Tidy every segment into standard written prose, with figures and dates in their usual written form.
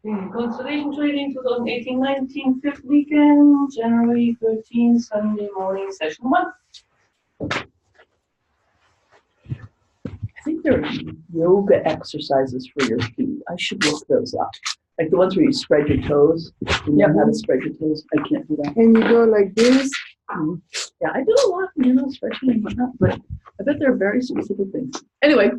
Okay, Constellation Trading 2018-19 fifth weekend, January 13, Sunday morning, session 1. I think there are yoga exercises for your feet. I should look those up. Like the ones where you spread your toes. You learn how to spread your toes. I can't do that. And you go like this. Yeah, I do a lot, stretching and whatnot, but I bet there are very specific things. Anyway,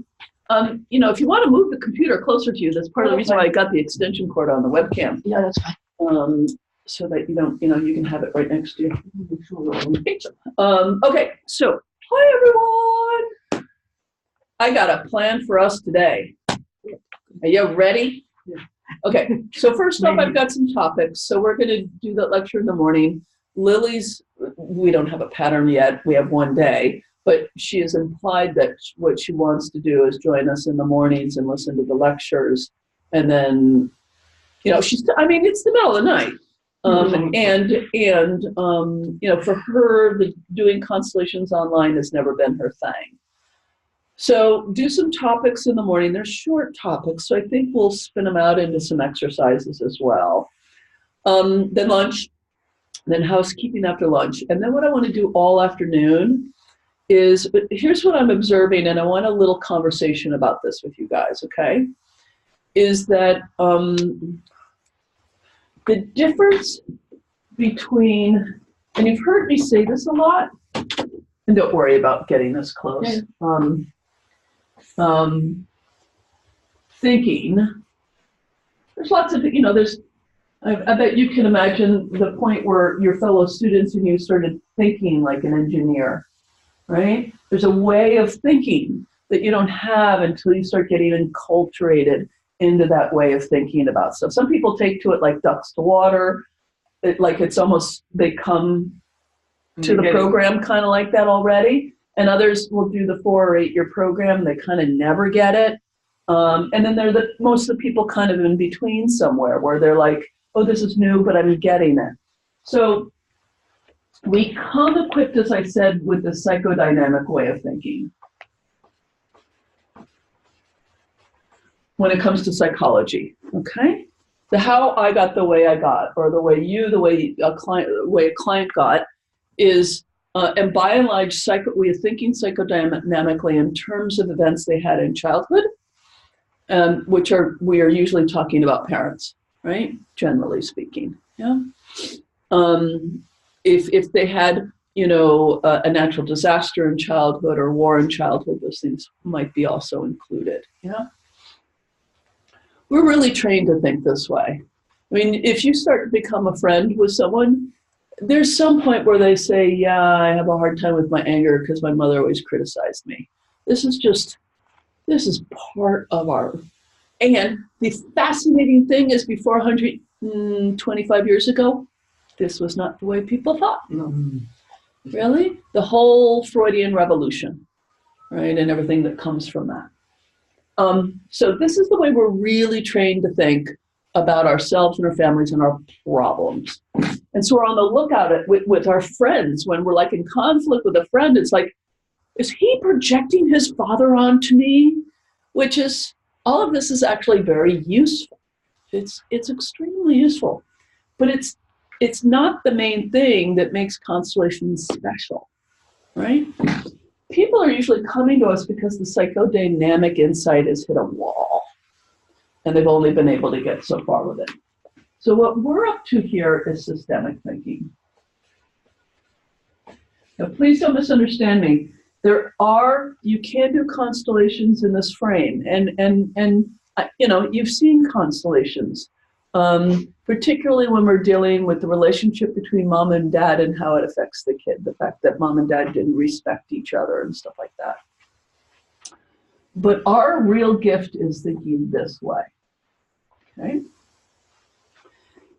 if you want to move the computer closer to you, that's part of the reason why I got the extension cord on the webcam. Yeah, that's fine. So that you don't, you can have it right next to you. Okay, so hi everyone. I got a plan for us today. Are you ready? Yeah. Okay, so first off, I've got some topics. So we're going to do that lecture in the morning. Lily's, we don't have a pattern yet. We have one day, but she has implied that what she wants to do is join us in the mornings and listen to the lectures. And then, it's the middle of the night. For her, doing constellations online has never been her thing. So do some topics in the morning. They're short topics, so I think we'll spin them out into some exercises as well. Then lunch, then housekeeping after lunch. And then what I want to do all afternoon is, here's what I'm observing, and I want a little conversation about this with you guys, okay? Is that the difference between, and you've heard me say this a lot, and don't worry about getting this close. Thinking, there's lots of, I bet you can imagine the point where your fellow students and you started thinking like an engineer, right? There's a way of thinking that you don't have until you start getting enculturated into that way of thinking about stuff. Some people take to it like ducks to water, it's almost, they come to the program kind of like that already. And others will do the 4 or 8 year program. They kind of never get it. And then most of the people kind of in between somewhere where they're like, oh, this is new, but I'm getting it. So we come equipped, as I said, with the psychodynamic way of thinking when it comes to psychology, okay? The how I got the way I got, or the way a client got is, and by and large, we are thinking psychodynamically in terms of events they had in childhood, we are usually talking about parents, right? Generally speaking, yeah. If they had, a natural disaster in childhood or war in childhood, those things might be also included, yeah. We're really trained to think this way. I mean, if you start to become a friend with someone, there's some point where they say, yeah, I have a hard time with my anger because my mother always criticized me. This is part of our, and the fascinating thing is before 125 years ago, this was not the way people thought. No. Really? The whole Freudian revolution, right? And everything that comes from that. So this is the way we're really trained to think about ourselves and our families and our problems. And so we're on the lookout with our friends when we're like in conflict with a friend. It's like, is he projecting his father onto me? Which is, all of this is actually very useful. It's extremely useful, but it's not the main thing that makes constellations special, right? People are usually coming to us because the psychodynamic insight has hit a wall and they've only been able to get so far with it. So what we're up to here is systemic thinking. Now, please don't misunderstand me. You can do constellations in this frame, and you've seen constellations, particularly when we're dealing with the relationship between mom and dad and how it affects the kid, the fact that mom and dad didn't respect each other and stuff like that. But our real gift is thinking this way, okay?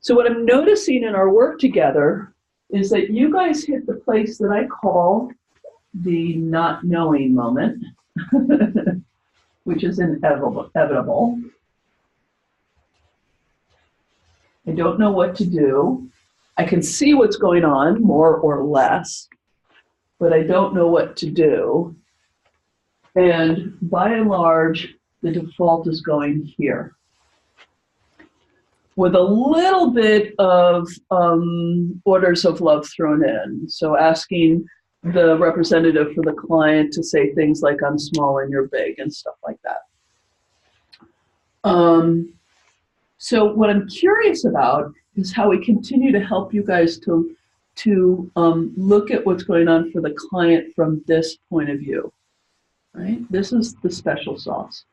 So what I'm noticing in our work together is that you guys hit the place that I call the not knowing moment, which is inevitable. I don't know what to do. I can see what's going on, more or less, but I don't know what to do. And by and large, the default is going here. with a little bit of orders of love thrown in. So asking the representative for the client to say things like, I'm small and you're big, and stuff like that. So what I'm curious about is how we continue to help you guys to look at what's going on for the client from this point of view, right? This is the special sauce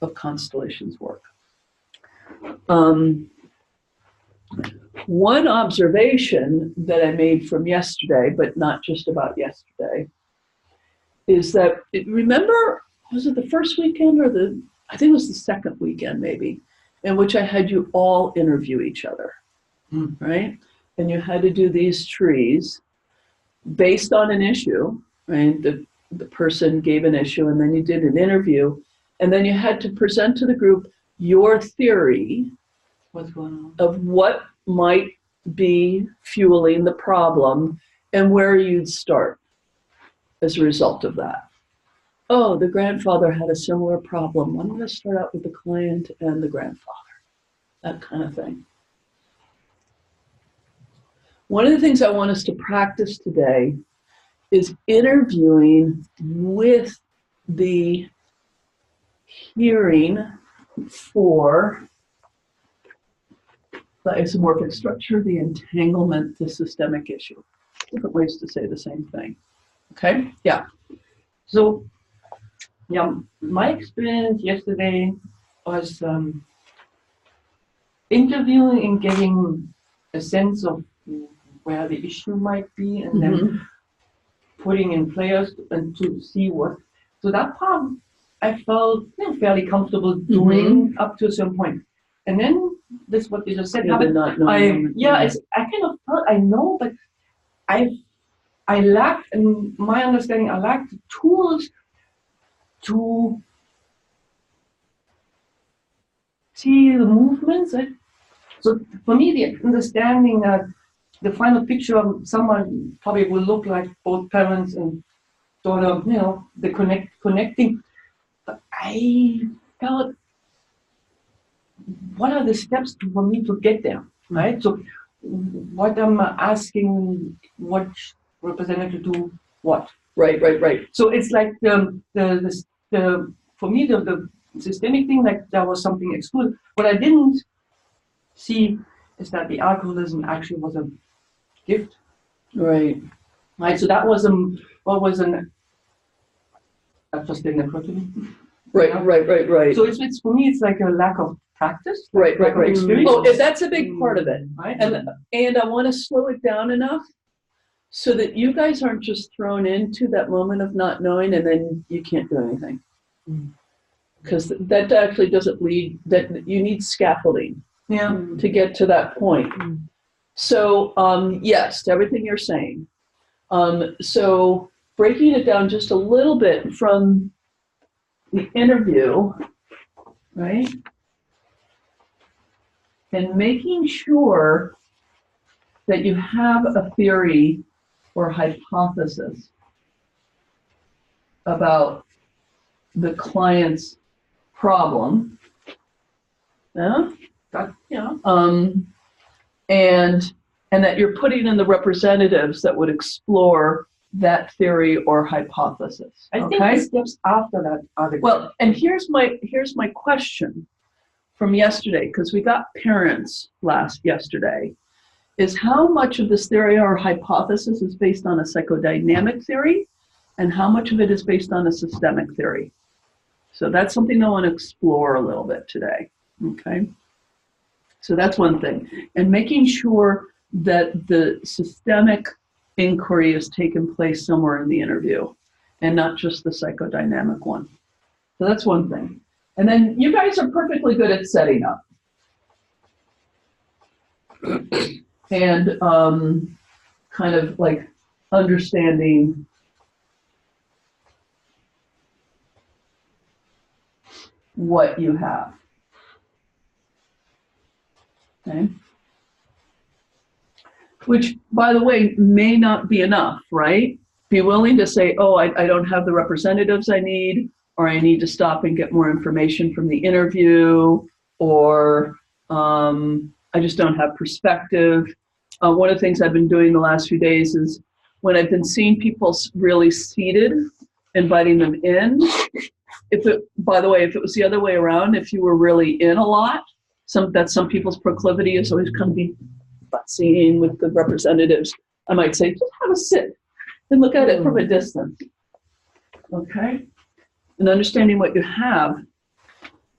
of Constellation's work. One observation that I made from yesterday, but not just about yesterday, is that, remember, was it the first weekend or I think it was the second weekend maybe, in which I had you all interview each other, right? And you had to do these trees based on an issue, right? The person gave an issue, and then you did an interview, and then you had to present to the group your theory What's going on? of what might be fueling the problem and where you'd start as a result of that. Oh, the grandfather had a similar problem. I'm going to start out with the client and the grandfather, that kind of thing. One of the things I want us to practice today is interviewing with the hearing for the isomorphic structure, the entanglement, the systemic issue. Different ways to say the same thing. Okay? Yeah. So, yeah, my experience yesterday was interviewing and getting a sense of where the issue might be, and then putting in players and to see what. So that part I felt fairly comfortable doing up to a certain point. And then this what you just said happened. I kind of felt I know, but I lacked, in my understanding, I lacked the tools to see the movements. So for me, the understanding that the final picture of someone probably will look like both parents and daughter, the connecting. But I felt, what are the steps for me to get there, right? So what I'm asking, what representative to do what? Right. So it's like the for me, the systemic thing, like there was something excluded. What I didn't see is that the alcoholism actually was a gift. Right. So that was that just didn't occur to me. Right. So it's for me, it's like a lack of practice. Right. Experience. Oh, that's a big part of it. Right. And I want to slow it down enough so that you guys aren't just thrown into that moment of not knowing and then you can't do anything. Because that actually doesn't lead, that you need scaffolding to get to that point. So yes, to everything you're saying. So breaking it down just a little bit from the interview, right? And making sure that you have a theory or hypothesis about the client's problem. Yeah. And that you're putting in the representatives that would explore that theory or hypothesis. I think the steps after that are the well, and here's my question from yesterday, because we got parents yesterday, is how much of this theory or hypothesis is based on a psychodynamic theory and how much of it is based on a systemic theory? So that's something I want to explore a little bit today, okay? So that's one thing. And making sure that the systemic inquiry has taken place somewhere in the interview and not just the psychodynamic one. So that's one thing. And then you guys are perfectly good at setting up. And kind of like understanding what you have. Okay. Which, by the way, may not be enough, right? Be willing to say, oh, I don't have the representatives I need, or I need to stop and get more information from the interview, or I I just don't have perspective. One of the things I've been doing the last few days is when I've been seeing people really seated, inviting them in. By the way, if it was the other way around, if you were really in a lot, some people's proclivity is always kind of be fussing with the representatives. I might say, just have a sit and look at it from a distance. Okay? And understanding what you have.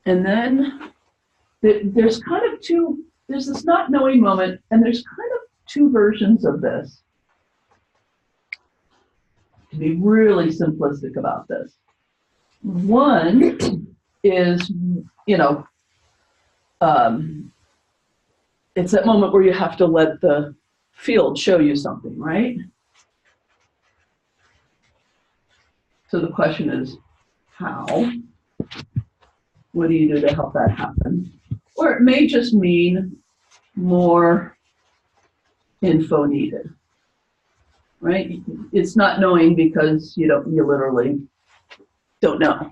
And then there's kind of there's this not knowing moment, and there's kind of two versions of this. To be really simplistic about this. One is, it's that moment where you have to let the field show you something, right? So the question is, how? What do you do to help that happen? Or it may just mean more info needed, right? It's not knowing because you literally don't know,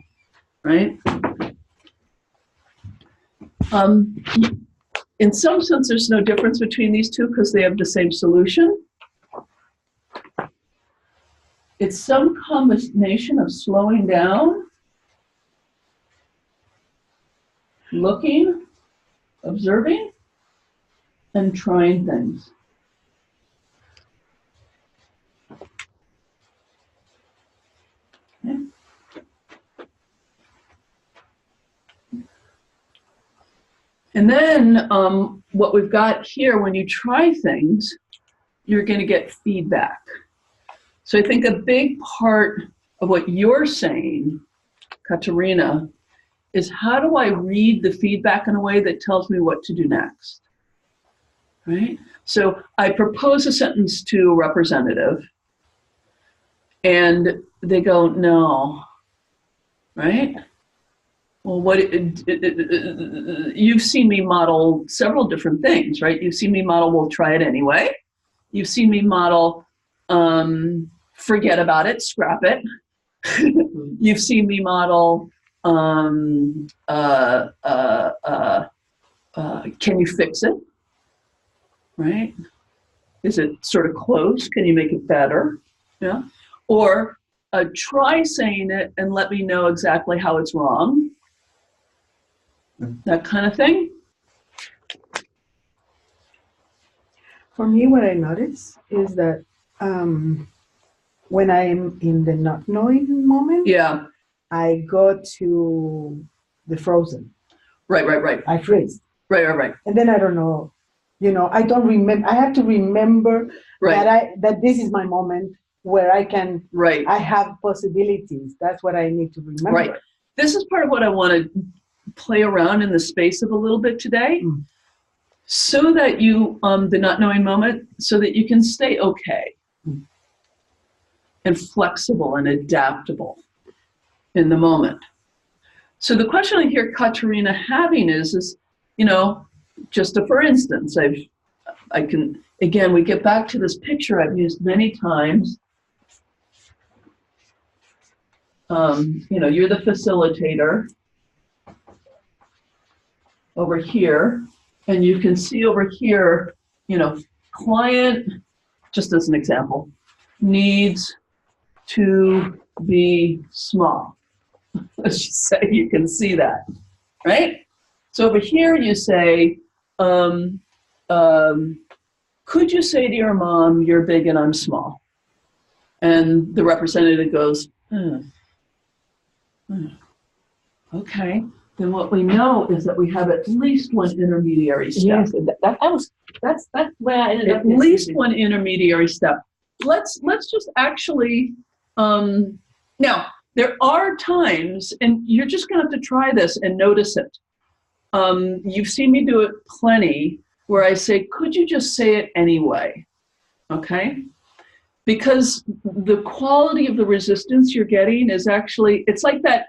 right? In some sense, there's no difference between these two because they have the same solution. It's some combination of slowing down, looking, observing, and trying things. Okay. And then what we've got here, when you try things, you're going to get feedback. So I think a big part of what you're saying, Katerina, is how do I read the feedback in a way that tells me what to do next, right? So I propose a sentence to a representative, and they go, no, right? Well, you've seen me model several different things, right? You've seen me model, we'll try it anyway. You've seen me model, forget about it, scrap it. You've seen me model, can you fix it, right? Is it sort of close? Can you make it better? Yeah. Or try saying it and let me know exactly how it's wrong. That kind of thing. For me, what I notice is that when I'm in the not knowing moment, Yeah. I go to the frozen. Right. I freeze. Right. And then I don't know, I don't remember. I have to remember that this is my moment where I can, I have possibilities. That's what I need to remember. Right. This is part of what I want to play around in the space of a little bit today, so that you, the not knowing moment, so that you can stay okay and flexible and adaptable in the moment. So the question I hear Katerina having is, just for instance, I can, again, we get back to this picture I've used many times. You're the facilitator over here, and you can see over here, client, just as an example, needs to be small. Let's just say you can see that, right? So over here you say, could you say to your mom, you're big and I'm small? And the representative goes, okay. Then what we know is that we have at least one intermediary step. Yes, that's where I ended up. At least one intermediary step. Let's just actually, now there are times, and you're just gonna have to try this and notice it. You've seen me do it plenty, where I say, could you just say it anyway? Okay? Because the quality of the resistance you're getting is actually, it's like that,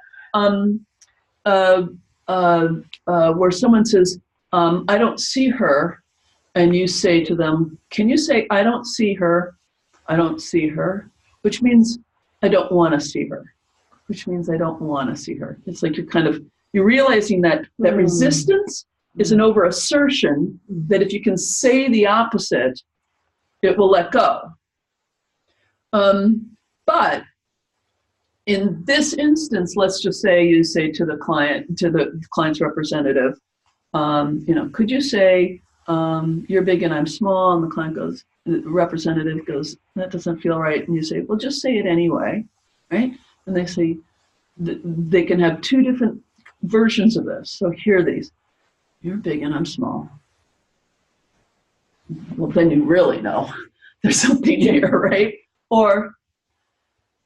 where someone says, I don't see her, and you say to them, can you say, I don't see her, which means I don't want to see her, which means I don't want to see her. It's like you're realizing that resistance is an over assertion that if you can say the opposite, it will let go. But in this instance, let's just say you say to the client's representative, could you say, you're big and I'm small? And the representative goes, that doesn't feel right. And you say, well, just say it anyway, right? And they say, they can have two different versions of this. So hear these. You're big and I'm small. Well, then you really know there's something here, right? Or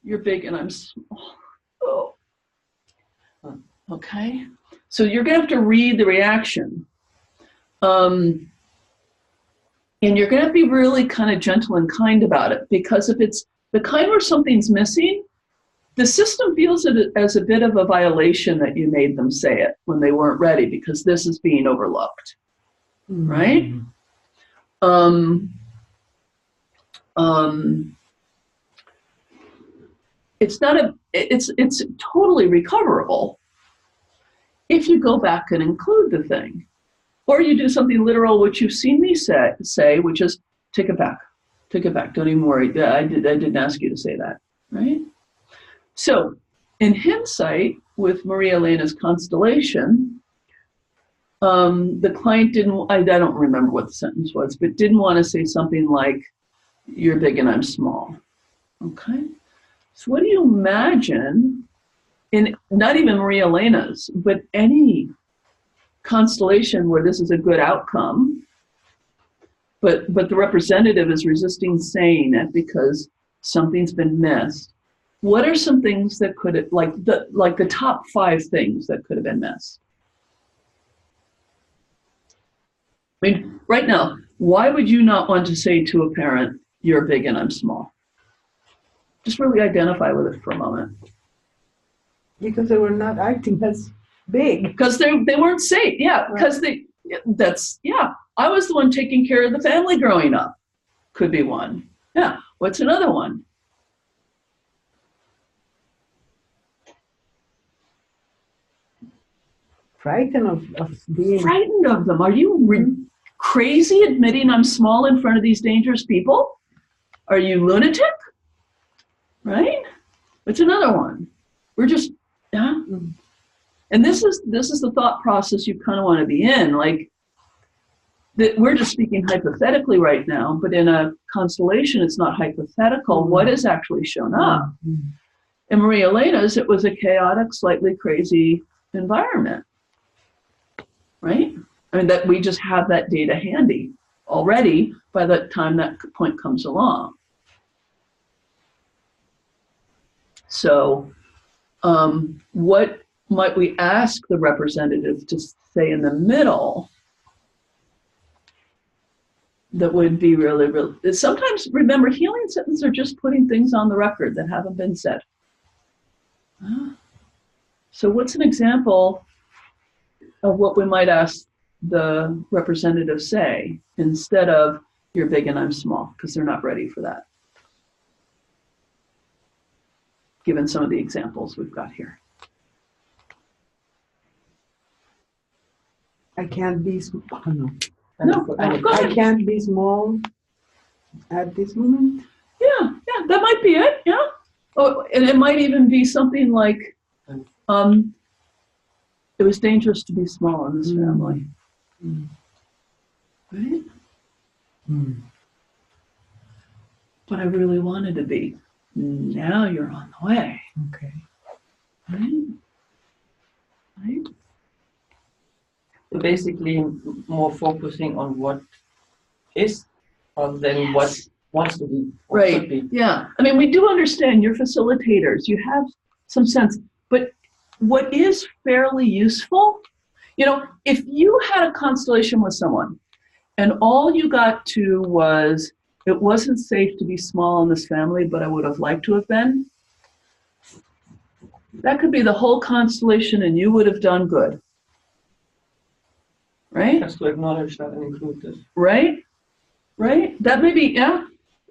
you're big and I'm small. Oh. Okay. So you're going to have to read the reaction. And you're going to be really kind of gentle and kind about it, because if it's the kind where something's missing, the system feels it as a bit of a violation that you made them say it when they weren't ready, because this is being overlooked, right? It's totally recoverable if you go back and include the thing, or you do something literal, which you've seen me say, which is take it back, don't even worry. I didn't ask you to say that, right? So in hindsight, with Maria Elena's Constellation, the client I don't remember what the sentence was, but didn't want to say something like, you're big and I'm small. Okay. So what do you imagine in not even Maria Elena's, but any constellation where this is a good outcome, but the representative is resisting saying it because something's been missed? What are some things that could, like the top 5 things that could have been missed? I mean, right now, why would you not want to say to a parent, you're big and I'm small? Just really identify with it for a moment. Because they were not acting as big. Because they weren't safe, yeah. Because I was the one taking care of the family growing up. Could be one. Yeah. What's another one? Frightened of being... Frightened of them. Are you crazy admitting I'm small in front of these dangerous people? Are you lunatic? Right? What's another one? We're just, yeah. And this is the thought process you kind of want to be in. Like, we're just speaking hypothetically right now, but in a constellation, it's not hypothetical. What has actually shown up? In Maria Elena's, it was a chaotic, slightly crazy environment, right? I mean, that we just have that data handy already by the time that point comes along. So what might we ask the representative to say in the middle that would be really, really... Sometimes, remember, healing sentences are just putting things on the record that haven't been said. So what's an example of what we might ask the representative say instead of, you're big and I'm small, because they're not ready for that, given some of the examples we've got here. I can't be small. Oh, no. No, I can't be small at this moment. Yeah, that might be it. Yeah. Oh, and it might even be something like, it was dangerous to be small in this family. Right? But I really wanted to be. Now you're on the way. Okay. Right? Right? So basically, more focusing on what is rather than what wants to be. Right. Be. Yeah. I mean, we do understand you're facilitators. You have some sense. But what is fairly useful, if you had a constellation with someone and all you got to was, it wasn't safe to be small in this family, but I would have liked to have been, that could be the whole constellation and you would have done good. Right? Just to acknowledge that and include this. Right? Right? That may be, yeah.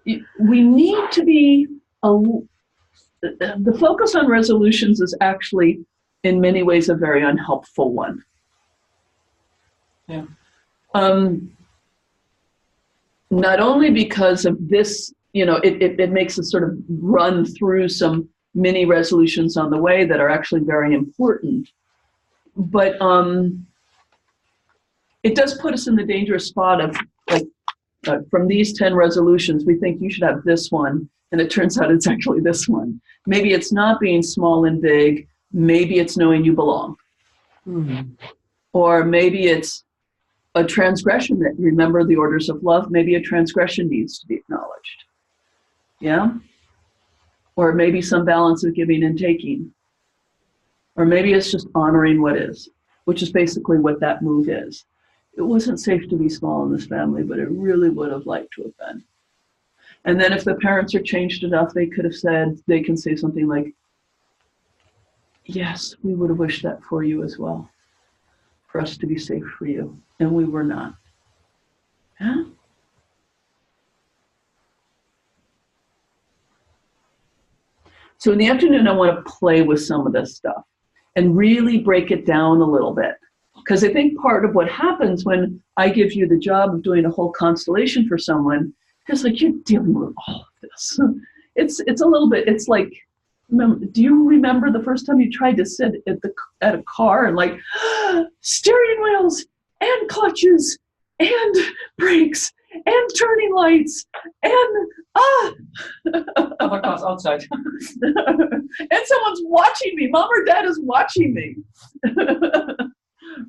We need to be, the focus on resolutions is actually in many ways a very unhelpful one. Yeah. Not only because of this, it makes us sort of run through some mini resolutions on the way that are actually very important, but it does put us in the dangerous spot of like, from these 10 resolutions, we think you should have this one, and it turns out it's actually this one. Maybe it's not being small and big, maybe it's knowing you belong. Mm-hmm. Or maybe it's a transgression that remember the orders of love, maybe a transgression needs to be acknowledged. Yeah? Or maybe some balance of giving and taking. Or maybe it's just honoring what is, which is basically what that move is. It wasn't safe to be small in this family, but it really would have liked to have been. And then if the parents are changed enough, they can say something like, yes, we would have wished that for you as well, for us to be safe for you. And we were not. Yeah? So in the afternoon, I want to play with some of this stuff and really break it down a little bit. Because I think part of what happens when I give you the job of doing a whole constellation for someone is like you're dealing with all of this. It's a little bit, it's like, do you remember the first time you tried to sit at a car and like steering wheels and clutches and brakes and turning lights and other cars outside. And someone's watching me. Mom or dad is watching me.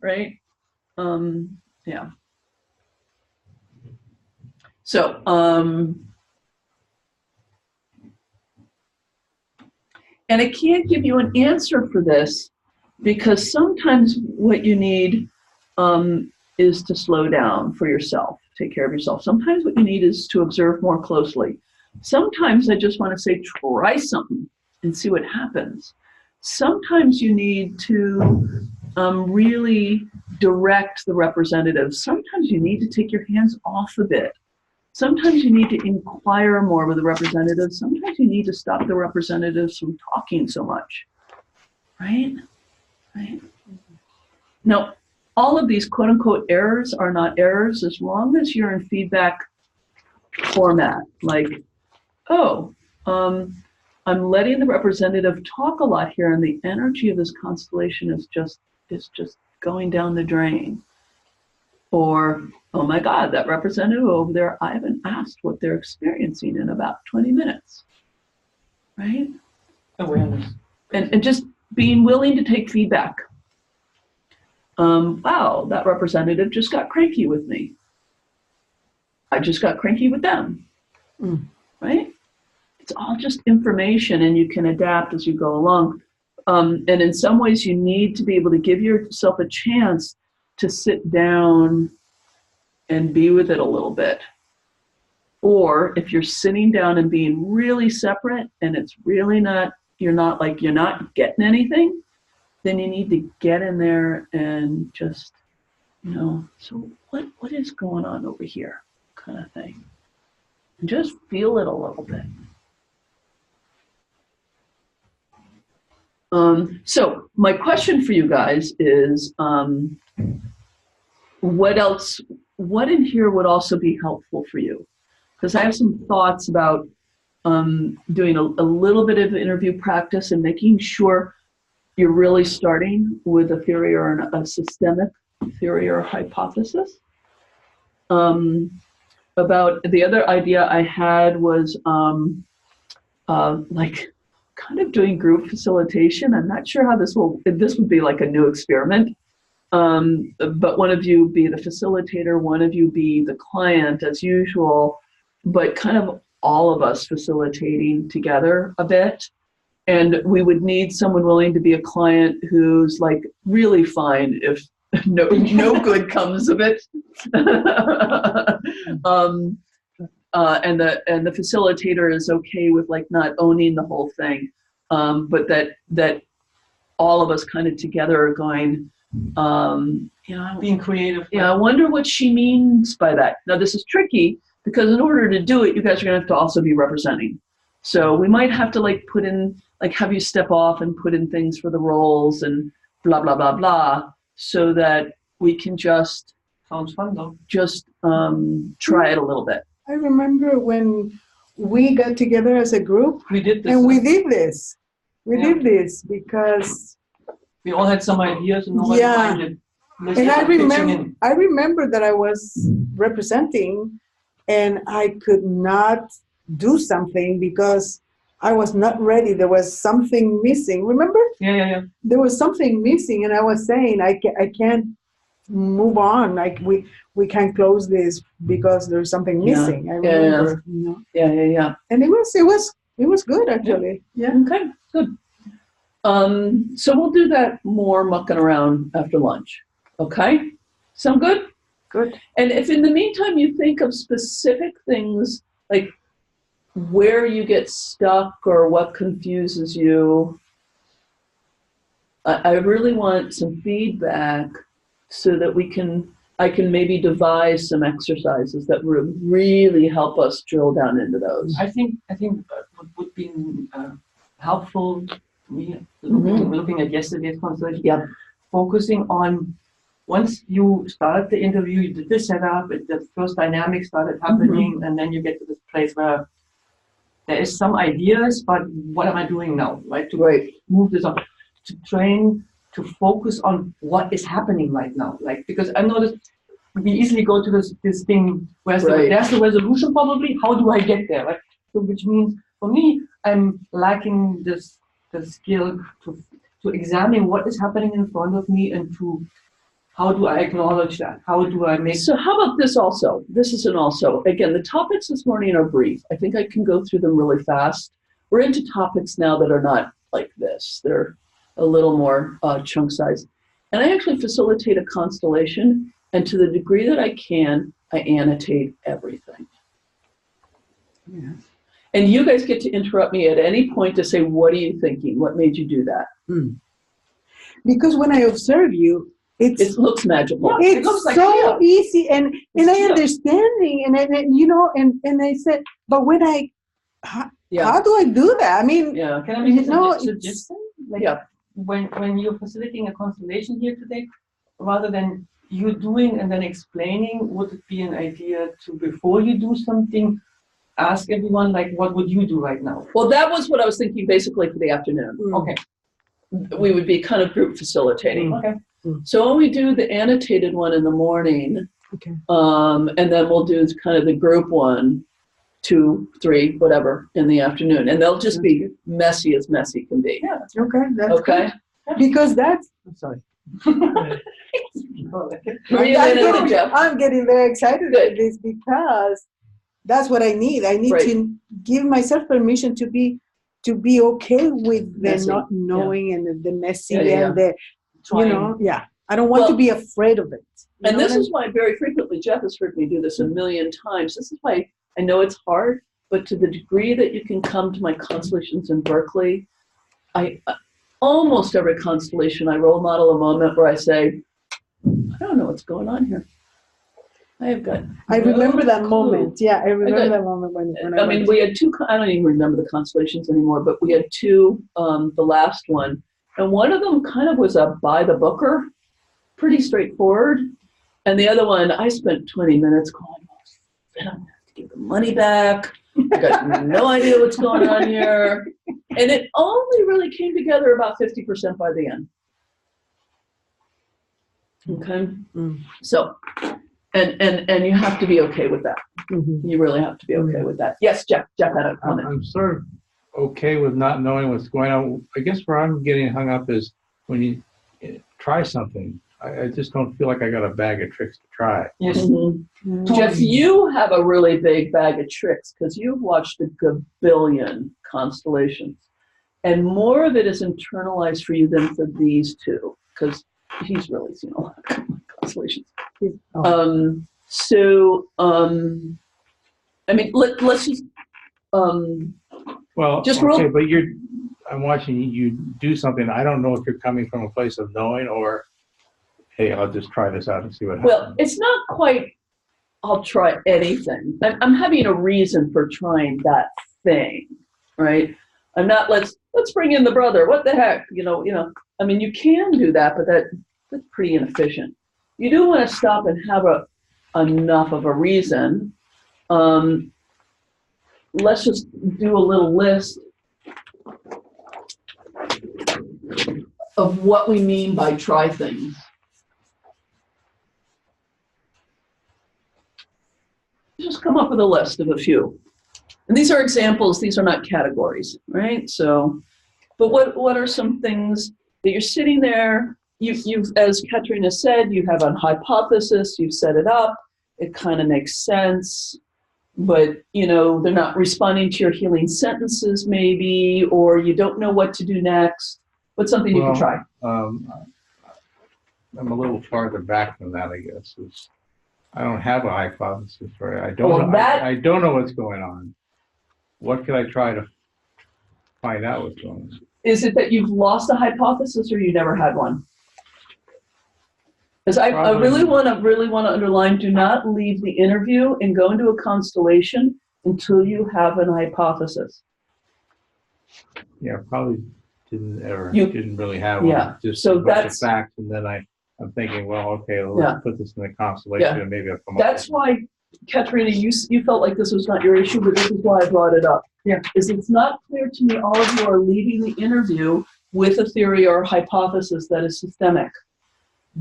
Right? Yeah. So, and I can't give you an answer for this because sometimes what you need is to slow down for yourself, take care of yourself. Sometimes what you need is to observe more closely. Sometimes I just want to say, try something and see what happens. Sometimes you need to really direct the representative. Sometimes you need to take your hands off a bit. Sometimes you need to inquire more with the representative. Sometimes you need to stop the representatives from talking so much, right? Right? Now, all of these quote unquote errors are not errors as long as you're in feedback format. Like, oh, I'm letting the representative talk a lot here and the energy of this constellation is just going down the drain. Or, oh my God, that representative over there, I haven't asked what they're experiencing in about 20 minutes, right? Awareness. And just being willing to take feedback. Wow, that representative just got cranky with me. I just got cranky with them, right? It's all just information and you can adapt as you go along. And in some ways you need to be able to give yourself a chance to sit down and be with it a little bit. Or if you're sitting down and being really separate and it's really not, you're not getting anything, then you need to get in there and just, so what is going on over here kind of thing. And just feel it a little bit. So my question for you guys is, what in here would also be helpful for you? Because I have some thoughts about doing a little bit of interview practice and making sure you're really starting with a theory or a systemic theory or hypothesis. About the other idea I had was like kind of doing group facilitation. I'm not sure how this would be like a new experiment. But one of you be the facilitator, one of you be the client as usual, but kind of all of us facilitating together a bit. And we would need someone willing to be a client who's like really fine if no good comes of it. And the facilitator is okay with like not owning the whole thing, but that all of us kind of together are going, being creative. Yeah, I wonder what she means by that. Now this is tricky because in order to do it, you guys are gonna have to also be representing. So we might have to like put in, like have you step off and put in things for the roles and blah, blah, blah, blah, so that we can just Sounds fun though. just try it a little bit. I remember when we got together as a group We did this. and we did this. We Yeah. did this because We all had some ideas and nobody Yeah. minded. and I remember that I was representing and I could not do something because I was not ready. There was something missing. Remember? Yeah. There was something missing and I was saying I can't move on. Like we can't close this because there's something Yeah. missing. I remember. You know? Yeah. And it was good actually. Yeah. Okay, good. So we'll do that more mucking around after lunch. Okay? Sound good? Good. And if in the meantime you think of specific things like where you get stuck or what confuses you, I really want some feedback so that I can maybe devise some exercises that would really help us drill down into those. I think what would be helpful to me, looking at yesterday's constellation, focusing on once you start the interview, you did the setup, the first dynamic started happening, and then you get to this place where there is some ideas, but what am I doing now, right? To move this on, to train, to focus on what is happening right now, like, because I noticed we easily go to this thing where there's the resolution probably, how do I get there, right? So which means for me, I'm lacking the skill to examine what is happening in front of me and to how do I acknowledge that? How do I make... So how about this also? This is an also. Again, the topics this morning are brief. I think I can go through them really fast. We're into topics now that are not like this. They're a little more chunk size. And I actually facilitate a constellation, and to the degree that I can, I annotate everything. Yeah. And you guys get to interrupt me at any point to say, what are you thinking? What made you do that? Because when I observe you, it looks magical. It's like so easy, and I understanding, and I said, but when how do I do that? I mean, can I make a suggestion? Like, when you're facilitating a constellation here today, rather than you doing and then explaining, would it be an idea to, before you do something, ask everyone, like, what would you do right now? Well, that was what I was thinking basically for the afternoon. Okay. We would be kind of group facilitating. Okay. So when we do the annotated one in the morning, and then we'll do kind of the group one, 2, 3, whatever, in the afternoon. And they'll just be messy as messy can be. Yeah. Okay. That's okay. Good. Because that's... I'm sorry. I'm getting very excited about this because that's what I need. I need to give myself permission to be okay with the not knowing and the messy and the, I don't want to be afraid of it. And this is why very frequently, Jeff has heard me do this a million times. This is why I know it's hard, but to the degree that you can come to my constellations in Berkeley, almost every constellation, I role model a moment where I say, I don't know what's going on here. I remember that moment. Yeah, I remember that moment when we had 2, I don't even remember the constellations anymore, but we had 2, the last one. And one of them kind of was a by the booker, pretty straightforward. And the other one, I spent 20 minutes going, I don't have to give the money back. I got no idea what's going on here. And it only really came together about 50% by the end. Okay? So, and you have to be okay with that. You really have to be okay with that. Yes, Jeff had a comment. I'm sort of okay with not knowing what's going on. I guess where I'm getting hung up is when you try something. I just don't feel like I got a bag of tricks to try. Yes. Jeff, you have a really big bag of tricks because you've watched a gabillion constellations. And more of it is internalized for you than for these 2, because he's really seen a lot of constellations. I mean, let's just but I'm watching you do something. I don't know if you're coming from a place of knowing or, hey, I'll just try this out and see what happens. Well, it's not quite, I'll try anything. I'm having a reason for trying that thing, right? I'm not, let's bring in the brother. What the heck? I mean, you can do that, but that's pretty inefficient. you do want to stop and have enough of a reason. Let's just do a little list of what we mean by try things. Just come up with a list of a few. And these are examples, these are not categories, right? So, but what are some things that you're sitting there, you've, as Katrina said, you have a hypothesis, you've set it up, it kind of makes sense, but you know, they're not responding to your healing sentences maybe, or you don't know what to do next. What's something you can try? I'm a little farther back than that, I guess. I don't have a hypothesis, right? I don't know what's going on. What can I try to find out what's going on? Is it that you've lost a hypothesis or you never had one? Because I really want to underline, do not leave the interview and go into a constellation until you have an hypothesis. Yeah, probably didn't really have one. Yeah. Just So a bunch of that's facts, and then I'm thinking, well, okay, let's put this in the constellation, and maybe I'll come up. That's why, Katrina, you felt like this was not your issue, but this is why I brought it up. Yeah. Is it's not clear to me all of you are leaving the interview with a theory or hypothesis that is systemic.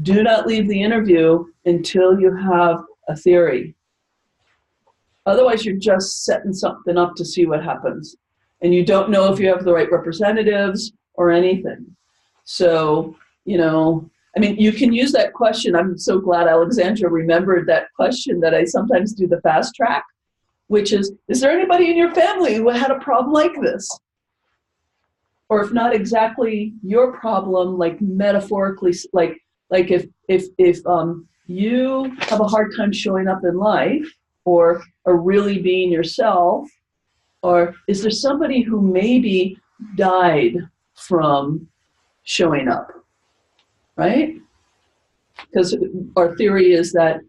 Do not leave the interview until you have a theory. Otherwise, you're just setting something up to see what happens. And you don't know if you have the right representatives or anything. So, you know, I mean, you can use that question. I'm so glad Alexandra remembered that question that I sometimes do the fast track, which is there anybody in your family who had a problem like this? Or if not exactly your problem, like metaphorically, like if you have a hard time showing up in life or really being yourself, or is there somebody who maybe died from showing up, right? Because our theory is that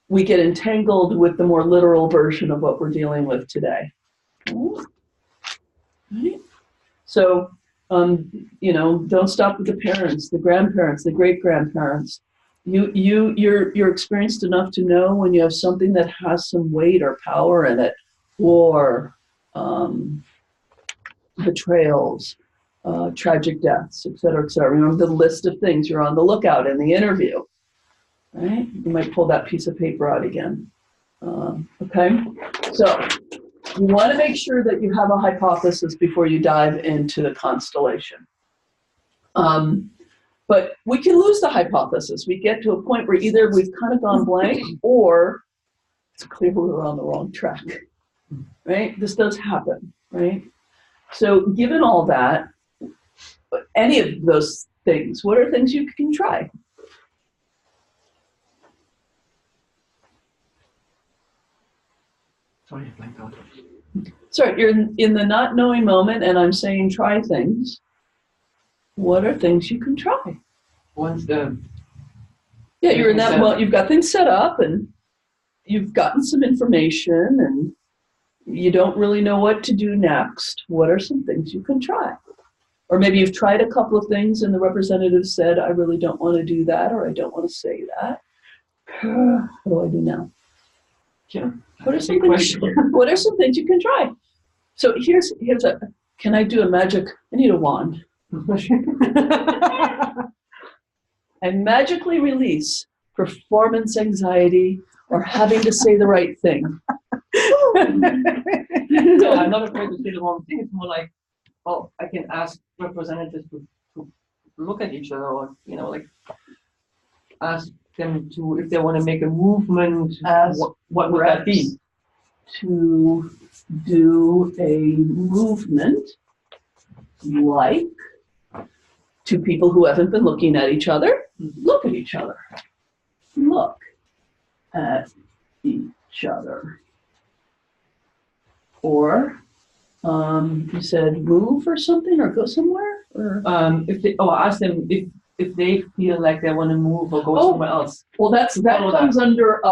we get entangled with the more literal version of what we're dealing with today. Right? So, you know, don't stop with the parents, the grandparents, the great-grandparents. You're experienced enough to know when you have something that has some weight or power in it, or betrayals, tragic deaths, et cetera, et cetera. Remember the list of things you're on the lookout in the interview, right? You might pull that piece of paper out again. Okay, so you want to make sure that you have a hypothesis before you dive into the constellation. But we can lose the hypothesis. We get to a point where either we've kind of gone blank or it's clear we're on the wrong track, right? This does happen, right? So given all that, any of those things, what are things you can try? Sorry, I blanked out. Sorry, you're in the not knowing moment and I'm saying try things. What are things you can try? Once you're in that, well, you've got things set up and you've gotten some information and you don't really know what to do next. What are some things you can try? Or maybe you've tried a couple of things and the representative said, I really don't want to do that, or I don't want to say that. What do I do now? Yeah. What are some things you can try? So here's can I do a magic? I need a wand. I magically release performance anxiety or having to say the right thing. No, I'm not afraid to say the wrong thing. It's more like, well, I can ask representatives to look at each other, or you know, like ask them to, if they want to make a movement, what would that be? To do a movement like two people who haven't been looking at each other, look at each other. Look at each other. Or you said move or something, or go somewhere? Or ask them if they feel like they want to move or go somewhere else. Well, that comes under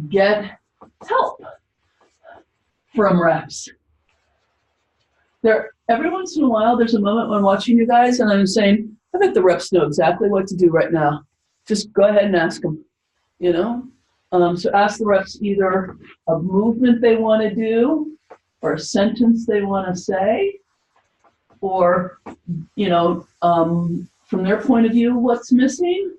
get help from reps. Every once in a while, there's a moment when watching you guys, and I'm saying, I bet the reps know exactly what to do right now. Just go ahead and ask them, you know? So ask the reps either a movement they want to do or a sentence they want to say, or, you know, from their point of view, what's missing.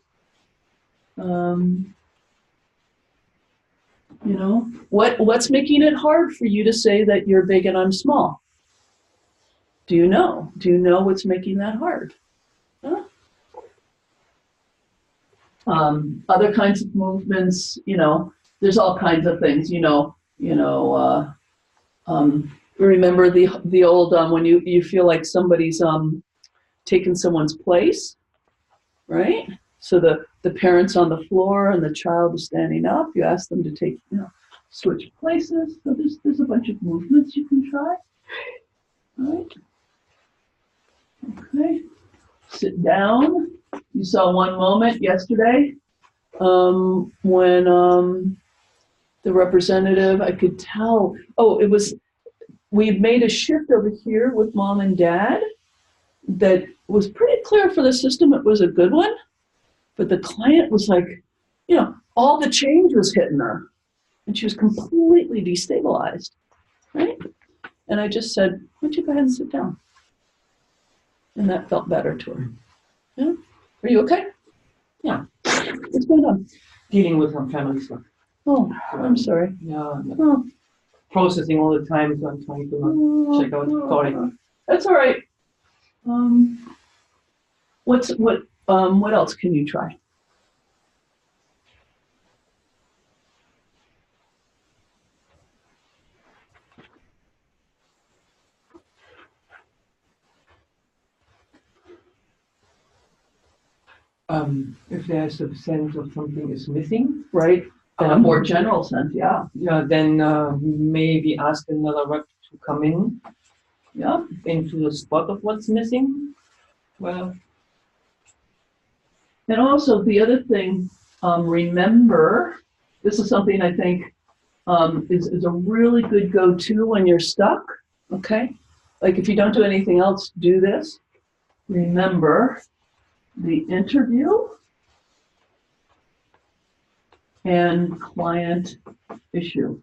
You know, what's making it hard for you to say that you're big and I'm small? Do you know? Do you know what's making that hard? Huh? Other kinds of movements, you know, there's all kinds of things, remember the old, when you feel like somebody's taken someone's place, right? So the parent's on the floor and the child is standing up. You ask them to take, switch places. So there's a bunch of movements you can try. All right. Okay. Sit down. You saw one moment yesterday when the representative, I could tell, we made a shift over here with mom and dad that was pretty clear for the system. It was a good one. But the client was like, all the change was hitting her. And she was completely destabilized, right? And I just said, why don't you go ahead and sit down? And that felt better to her. Yeah? Are you okay? Yeah. What's going on? Dealing with some family stuff. Oh, I'm sorry. Yeah. Oh. Processing all the time, so I'm trying to check out. Sorry. That's all right. What else can you try? If there's a sense of something is missing, right? In a more general sense, yeah. Yeah, then maybe ask another rep to come in, into the spot of what's missing. Well, and also the other thing, remember, this is something I think is a really good go-to when you're stuck, okay? Like if you don't do anything else, do this. Remember the interview and client issue.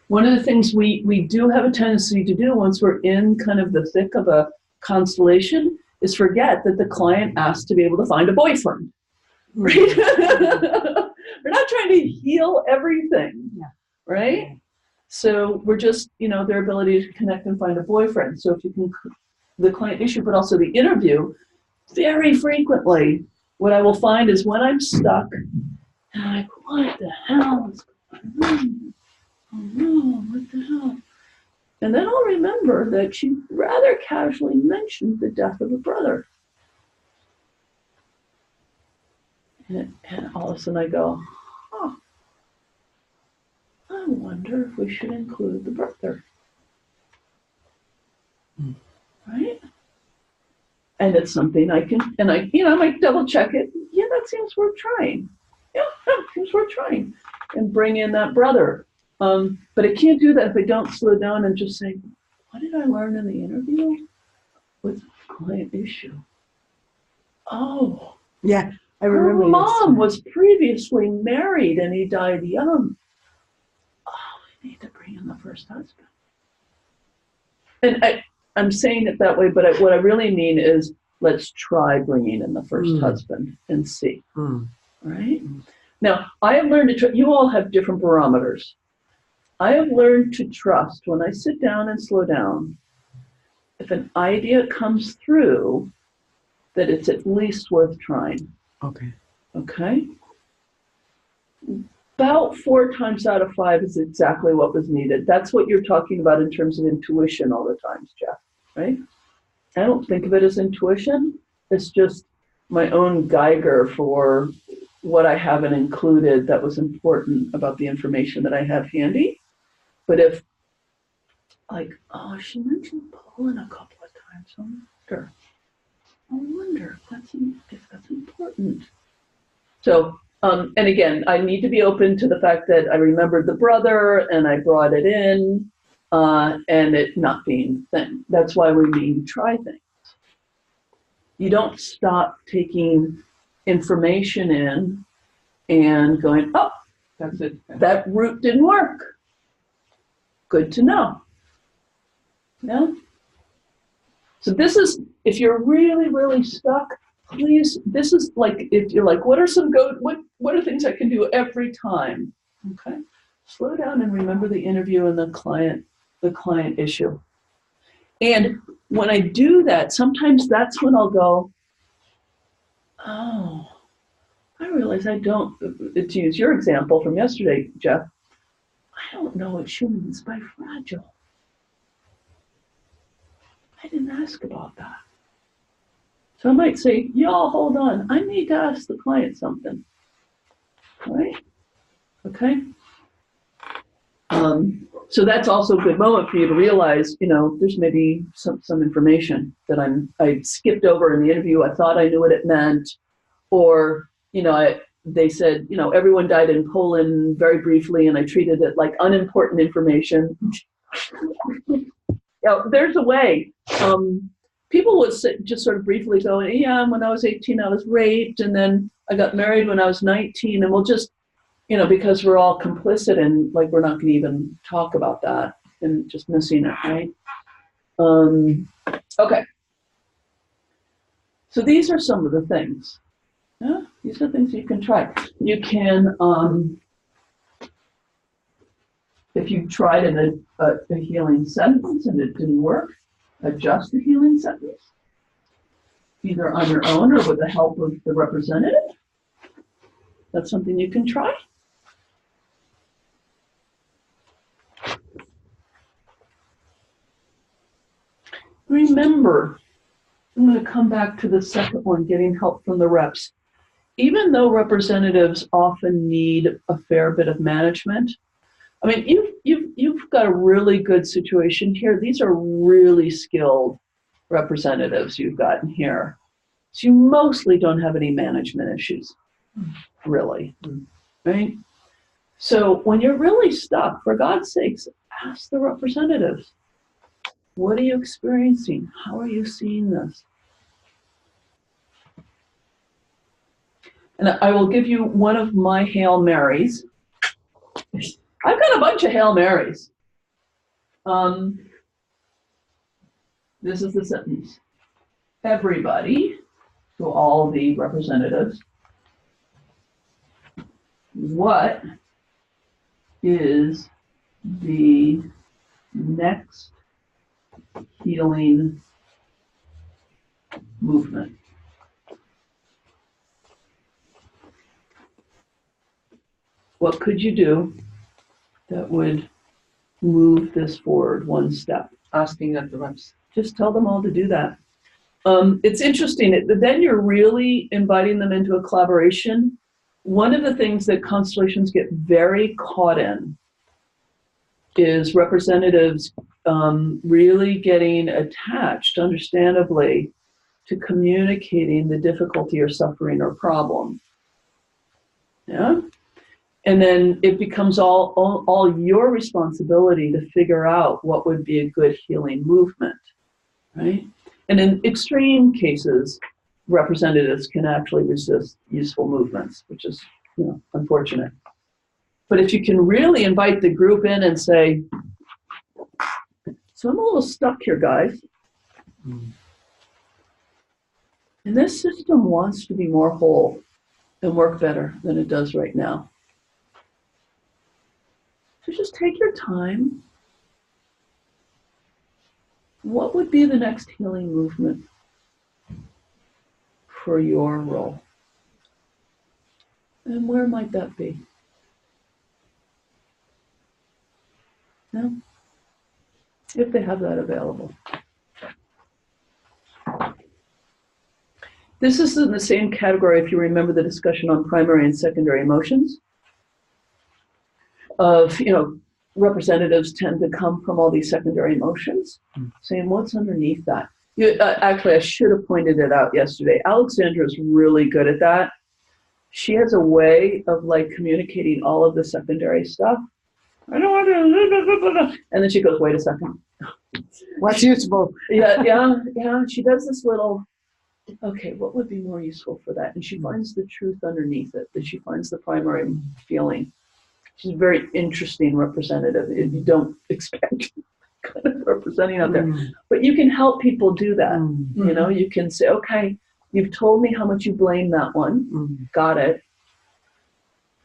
One of the things we do have a tendency to do once we're in kind of the thick of a constellation is forget that the client asked to be able to find a boyfriend. Right? We're not trying to heal everything, right? So we're just, their ability to connect and find a boyfriend. So if you can, the client issue, but also the interview, very frequently, what I will find is when I'm stuck, and I'm like, what the hell is going on? Oh no, what the hell? And then I'll remember that she rather casually mentioned the death of a brother. And all of a sudden I go, I wonder if we should include the brother. Right? And it's something I can, and I might double check it. Yeah, that seems worth trying. Yeah, that seems worth trying. And bring in that brother. But I can't do that if I don't slow down and just say, what did I learn in the interview? With client issue. Oh. Yeah, I remember. Her mom was previously married and he died young. Oh, we need to bring in the first husband. And I'm saying it that way, but what I really mean is let's try bringing in the first husband and see. Right? Now, I have learned to you all have different barometers. I have learned to trust when I sit down and slow down, if an idea comes through, that it's at least worth trying. Okay. Okay? About 4 times out of 5 is exactly what was needed. That's what you're talking about in terms of intuition all the times, Jeff, right? I don't think of it as intuition. It's just my own Geiger for what I haven't included that was important about the information that I have handy. But if, she mentioned Poland a couple of times. I wonder if that's important. So, and again, I need to be open to the fact that I remembered the brother and I brought it in, and it not being thing. That's why we mean try things. You don't stop taking information in and going, oh, That's it. that route didn't work. Good to know. Yeah. So this is, if you're really, really stuck, please, this is like, if you're like, what are things I can do every time? Okay. Slow down and remember the interview and the client issue. And when I do that, sometimes that's when I'll go, oh, I realize I don't, to use your example from yesterday, Jeff, I don't know what she means by fragile. I didn't ask about that. So I might say, y'all, hold on. I need to ask the client something. Right? Okay? So that's also a good moment for you to realize, there's maybe some information that I skipped over in the interview. I thought I knew what it meant. Or, they said, everyone died in Poland very briefly, and I treated it like unimportant information. There's a way. People would just sort of briefly go, yeah, when I was 18, I was raped, and then I got married when I was 19, and we'll just, because we're all complicit and like we're not going to even talk about that and just missing it, right? Okay. So these are some of the things. Yeah, these are things you can try. You can, if you tried a healing sentence and it didn't work, adjust the healing sentence, either on your own or with the help of the representative. That's something you can try. Remember, I'm going to come back to the second one, getting help from the reps. Even though representatives often need a fair bit of management, I mean, you've got a really good situation here. These are really skilled representatives you've gotten here. So you mostly don't have any management issues, really, right? So when you're really stuck, for God's sakes, ask the representatives. What are you experiencing? How are you seeing this? And I will give you one of my Hail Marys. I've got a bunch of Hail Marys. This is the sentence. Everybody, to all the representatives, what is the next healing movement? What could you do that would move this forward one step? Asking at the reps. Just tell them all to do that. It's interesting. Then you're really inviting them into a collaboration. One of the things that constellations get very caught in is representatives really getting attached, understandably, to communicating the difficulty or suffering or problem. Yeah? And then it becomes all your responsibility to figure out what would be a good healing movement, right? And in extreme cases, representatives can actually resist useful movements, which is, unfortunate. But if you can really invite the group in and say, so I'm a little stuck here, guys. And this system wants to be more whole and work better than it does right now. So just take your time. What would be the next healing movement for your role? And where might that be? Yeah? If they have that available. This is in the same category, if you remember the discussion on primary and secondary emotions. Of, representatives tend to come from all these secondary emotions, saying what's underneath that. Actually, I should have pointed it out yesterday. Alexandra is really good at that. She has a way of communicating all of the secondary stuff. I don't want to, and then she goes, wait a second. What's useful? Yeah. She does this little, okay, what would be more useful for that? And she finds the truth underneath it, that she finds the primary feeling. She's a very interesting representative. If you don't expect kind of representing out there. But you can help people do that. You know, you can say, okay, you've told me how much you blame that one. Got it.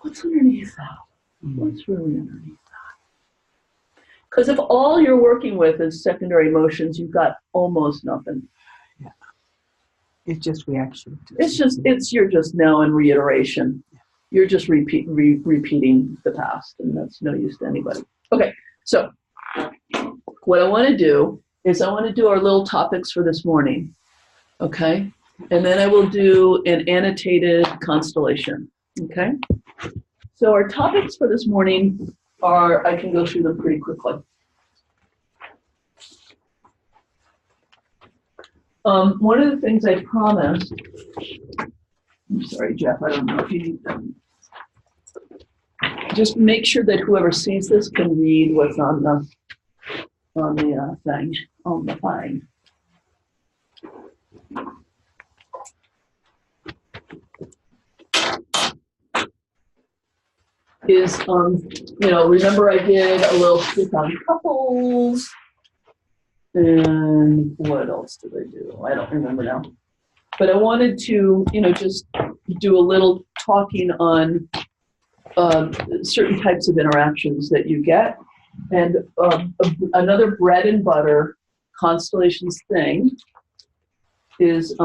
What's underneath that? What's really underneath that? Because if all you're working with is secondary emotions, you've got almost nothing. Yeah. It's just reaction. You're just now in reiteration. You're just repeating the past, and that's no use to anybody. Okay, so what I want to do is I want to do our little topics for this morning, okay? And then I will do an annotated constellation, okay? So our topics for this morning are, I can go through them pretty quickly. One of the things I promised, I'm sorry, Jeff, I don't know if you need them. Just make sure that whoever sees this can read what's on the thing, on the thing. Is, remember I did a little stick on couples, and what else did I do? I don't remember now. But I wanted to, just do a little talking on certain types of interactions that you get. And another bread and butter constellations thing is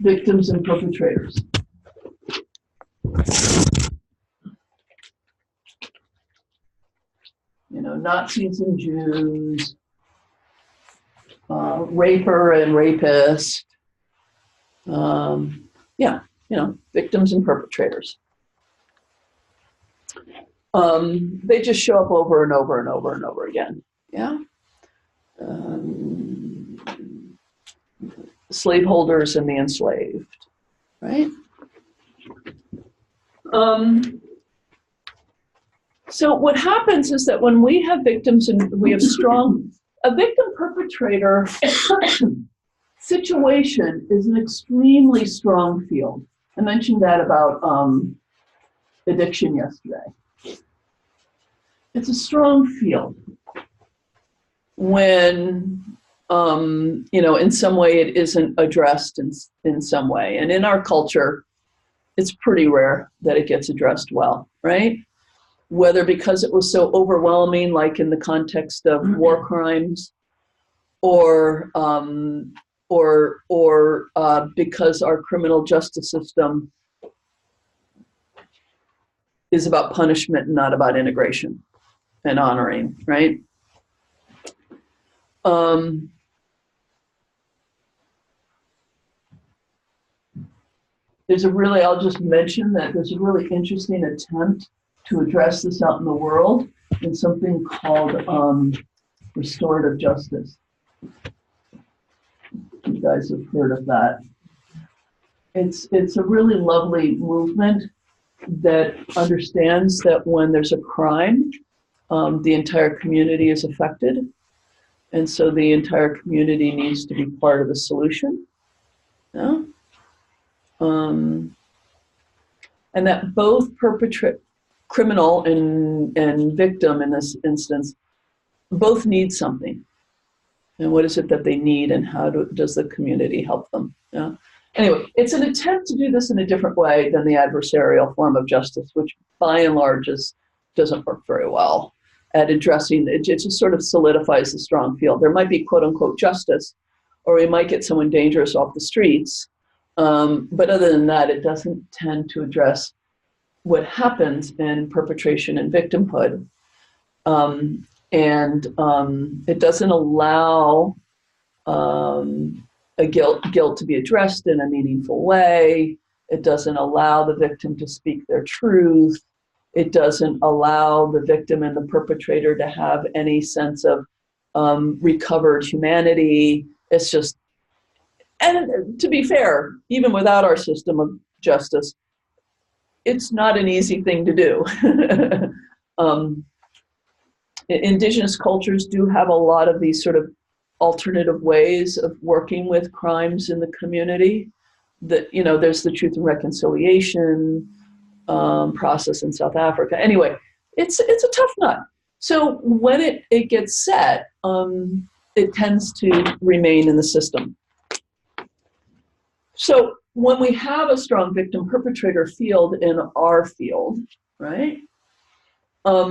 victims and perpetrators. Nazis and Jews, raper and rapist, victims and perpetrators. They just show up over and over and over and over again. Yeah. Slaveholders and the enslaved, right? So what happens is that when we have victims and we have a victim perpetrator situation is an extremely strong field. I mentioned that about addiction yesterday. It's a strong field when, in some way it isn't addressed in some way. And in our culture, it's pretty rare that it gets addressed well, right? Whether because it was so overwhelming, like in the context of war crimes, or because our criminal justice system is about punishment and not about integration and honoring, right? I'll just mention that there's a really interesting attempt to address this out in the world in something called restorative justice. You guys have heard of that. It's a really lovely movement that understands that when there's a crime, the entire community is affected. And so the entire community needs to be part of the solution. Yeah? And that both criminal and victim in this instance, both need something. And what is it that they need, and how does the community help them? Yeah. Anyway, it's an attempt to do this in a different way than the adversarial form of justice, which by and large doesn't work very well at addressing it. It just sort of solidifies the strong field. There might be quote unquote justice, or we might get someone dangerous off the streets. But other than that, it doesn't tend to address what happens in perpetration and victimhood. It doesn't allow a guilt to be addressed in a meaningful way. It doesn't allow the victim to speak their truth. It doesn't allow the victim and the perpetrator to have any sense of recovered humanity. It's just, and to be fair, even without our system of justice, it's not an easy thing to do. Indigenous cultures do have a lot of these sort of alternative ways of working with crimes in the community. That, you know, there's the Truth and Reconciliation process in South Africa. Anyway, it's a tough nut. So when it gets set, it tends to remain in the system. So when we have a strong victim perpetrator field in our field, right, a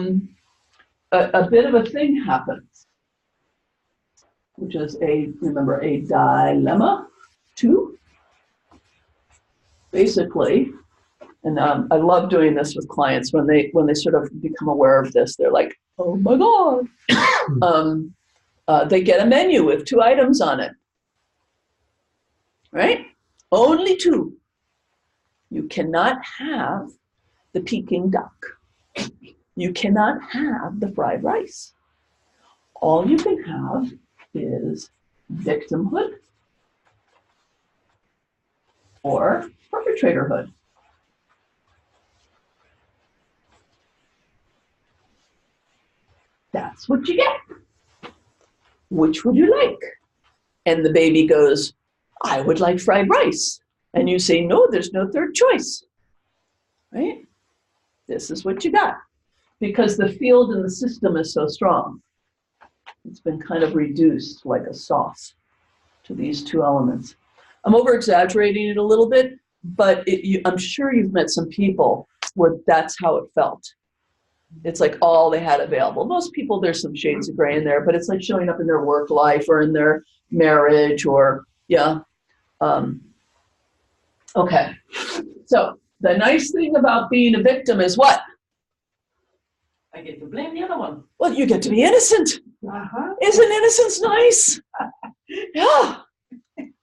bit of a thing happens, which is remember, a dilemma too. Basically, and I love doing this with clients when they sort of become aware of this. They're like, "Oh my God!" They get a menu with 2 items on it, right? Only 2. You cannot have the Peking duck. You cannot have the fried rice. All you can have is victimhood or perpetratorhood. That's what you get. Which would you like? And the baby goes, I would like fried rice. And you say, no, there's no third choice. Right? This is what you got. Because the field in the system is so strong. It's been kind of reduced like a sauce to these 2 elements. I'm over-exaggerating it a little bit, but I'm sure you've met some people where that's how it felt. It's like all they had available. Most people, there's some shades of gray in there, but it's like showing up in their work life or in their marriage or, yeah. Okay. So the nice thing about being a victim is what? I get to blame the other one. Well, you get to be innocent. Isn't innocence nice? Yeah.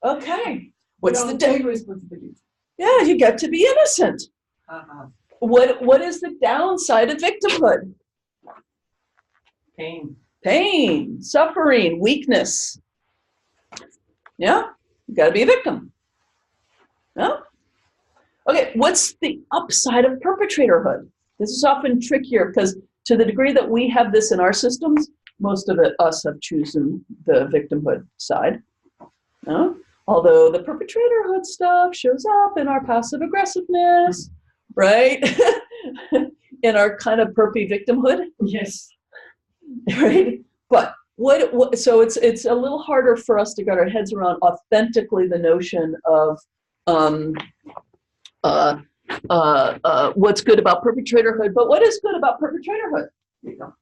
Okay. What's the responsibility? Yeah, you get to be innocent. What is the downside of victimhood? Pain, suffering, weakness. Yeah, you got to be a victim. Yeah. Okay, what's the upside of perpetratorhood? This is often trickier because to the degree that we have this in our systems, most of us have chosen the victimhood side. No? Although the perpetratorhood stuff shows up in our passive aggressiveness, right? In our kind of perpy victimhood. Yes. Right? But so it's a little harder for us to get our heads around authentically the notion of what's good about perpetratorhood, but what is good about perpetratorhood? There you go.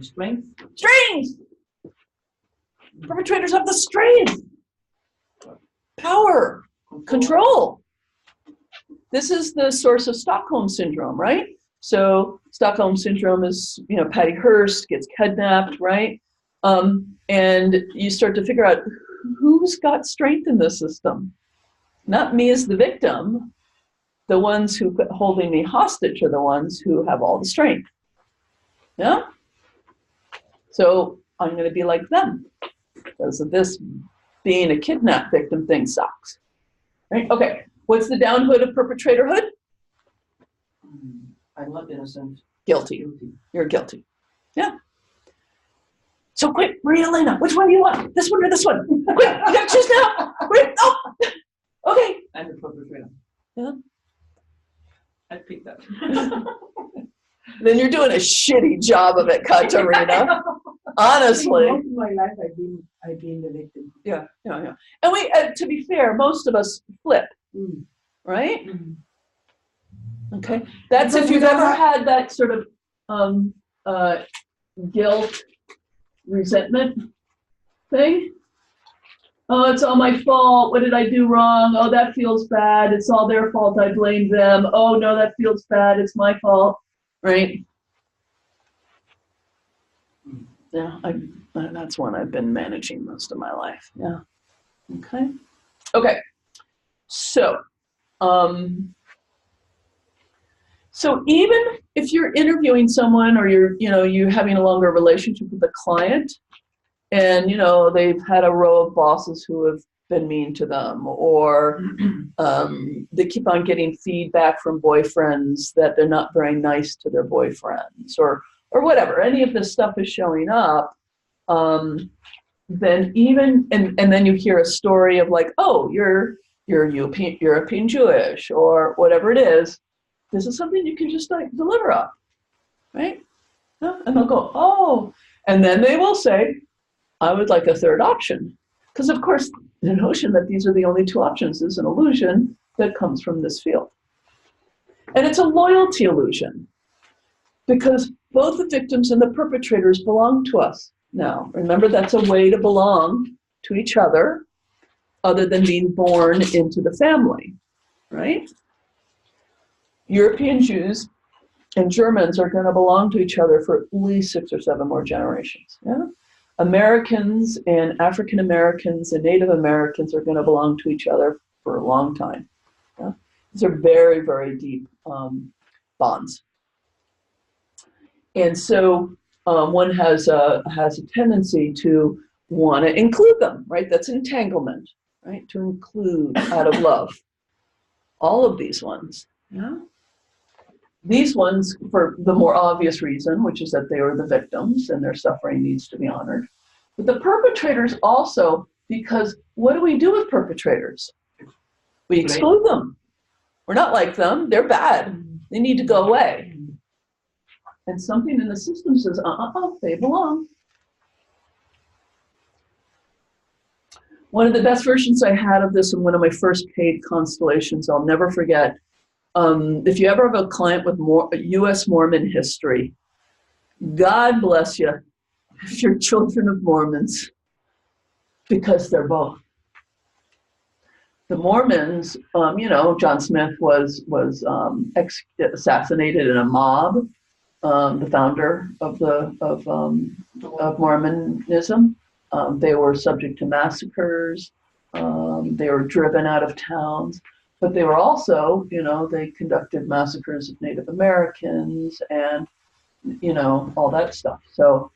Strength. Perpetrators have the strength, power, control. This is the source of Stockholm syndrome, right? So Stockholm syndrome is, you know, Patty Hearst gets kidnapped, right? And you start to figure out who's got strength in the system. Not me as the victim. The ones who holding me hostage are the ones who have all the strength. Yeah? So I'm going to be like them because of this being a kidnap victim thing sucks. Right? Okay. What's the downhood of perpetratorhood? I'm not innocent. Guilty. You're guilty. Yeah. So quick, Maria Elena, which one do you want? This one or this one? Quick, you gotta choose now. Quick, oh. Okay. I'm the perpetrator. Yeah. I picked that. Then you're doing a shitty job of it, Katarina. Honestly. Most of my life I've been the victim. Yeah. And we, to be fair, most of us flip, right? Okay. That's if you've ever had that sort of guilt, resentment thing. Oh, it's all my fault. What did I do wrong? Oh, that feels bad. It's all their fault. I blame them. Oh, no, that feels bad. It's my fault. Right? Yeah, that's one I've been managing most of my life. Yeah. Okay. Okay. So, so even if you're interviewing someone or you're having a longer relationship with a client and, they've had a row of bosses who have been mean to them or they keep on getting feedback from boyfriends that they're not very nice to their boyfriends or whatever, any of this stuff is showing up, then even, and then you hear a story of like, oh, you're European Jewish or whatever it is, this is something you can just like deliver up, right? Yeah, and they'll go, oh, and then they will say, I would like a third option. Because of course, the notion that these are the only two options is an illusion that comes from this field. And it's a loyalty illusion because both the victims and the perpetrators belong to us now. Remember, that's a way to belong to each other than being born into the family, right? European Jews and Germans are going to belong to each other for at least 6 or 7 more generations. Yeah? Americans and African Americans and Native Americans are going to belong to each other for a long time. Yeah? These are very, very deep bonds. And so one has a tendency to want to include them, right? That's entanglement, right? To include out of love. All of these ones. Yeah? These ones, for the more obvious reason, which is that they are the victims and their suffering needs to be honored. But the perpetrators also, because what do we do with perpetrators? We exclude them. We're not like them. They're bad. They need to go away. And something in the system says, they belong. One of the best versions I had of this in one of my first paid constellations, I'll never forget. If you ever have a client with U.S. Mormon history, God bless you if you're children of Mormons, because they're both. The Mormons, John Smith was assassinated in a mob, the founder of Mormonism. They were subject to massacres. They were driven out of towns. But they were also, they conducted massacres of Native Americans and, all that stuff. So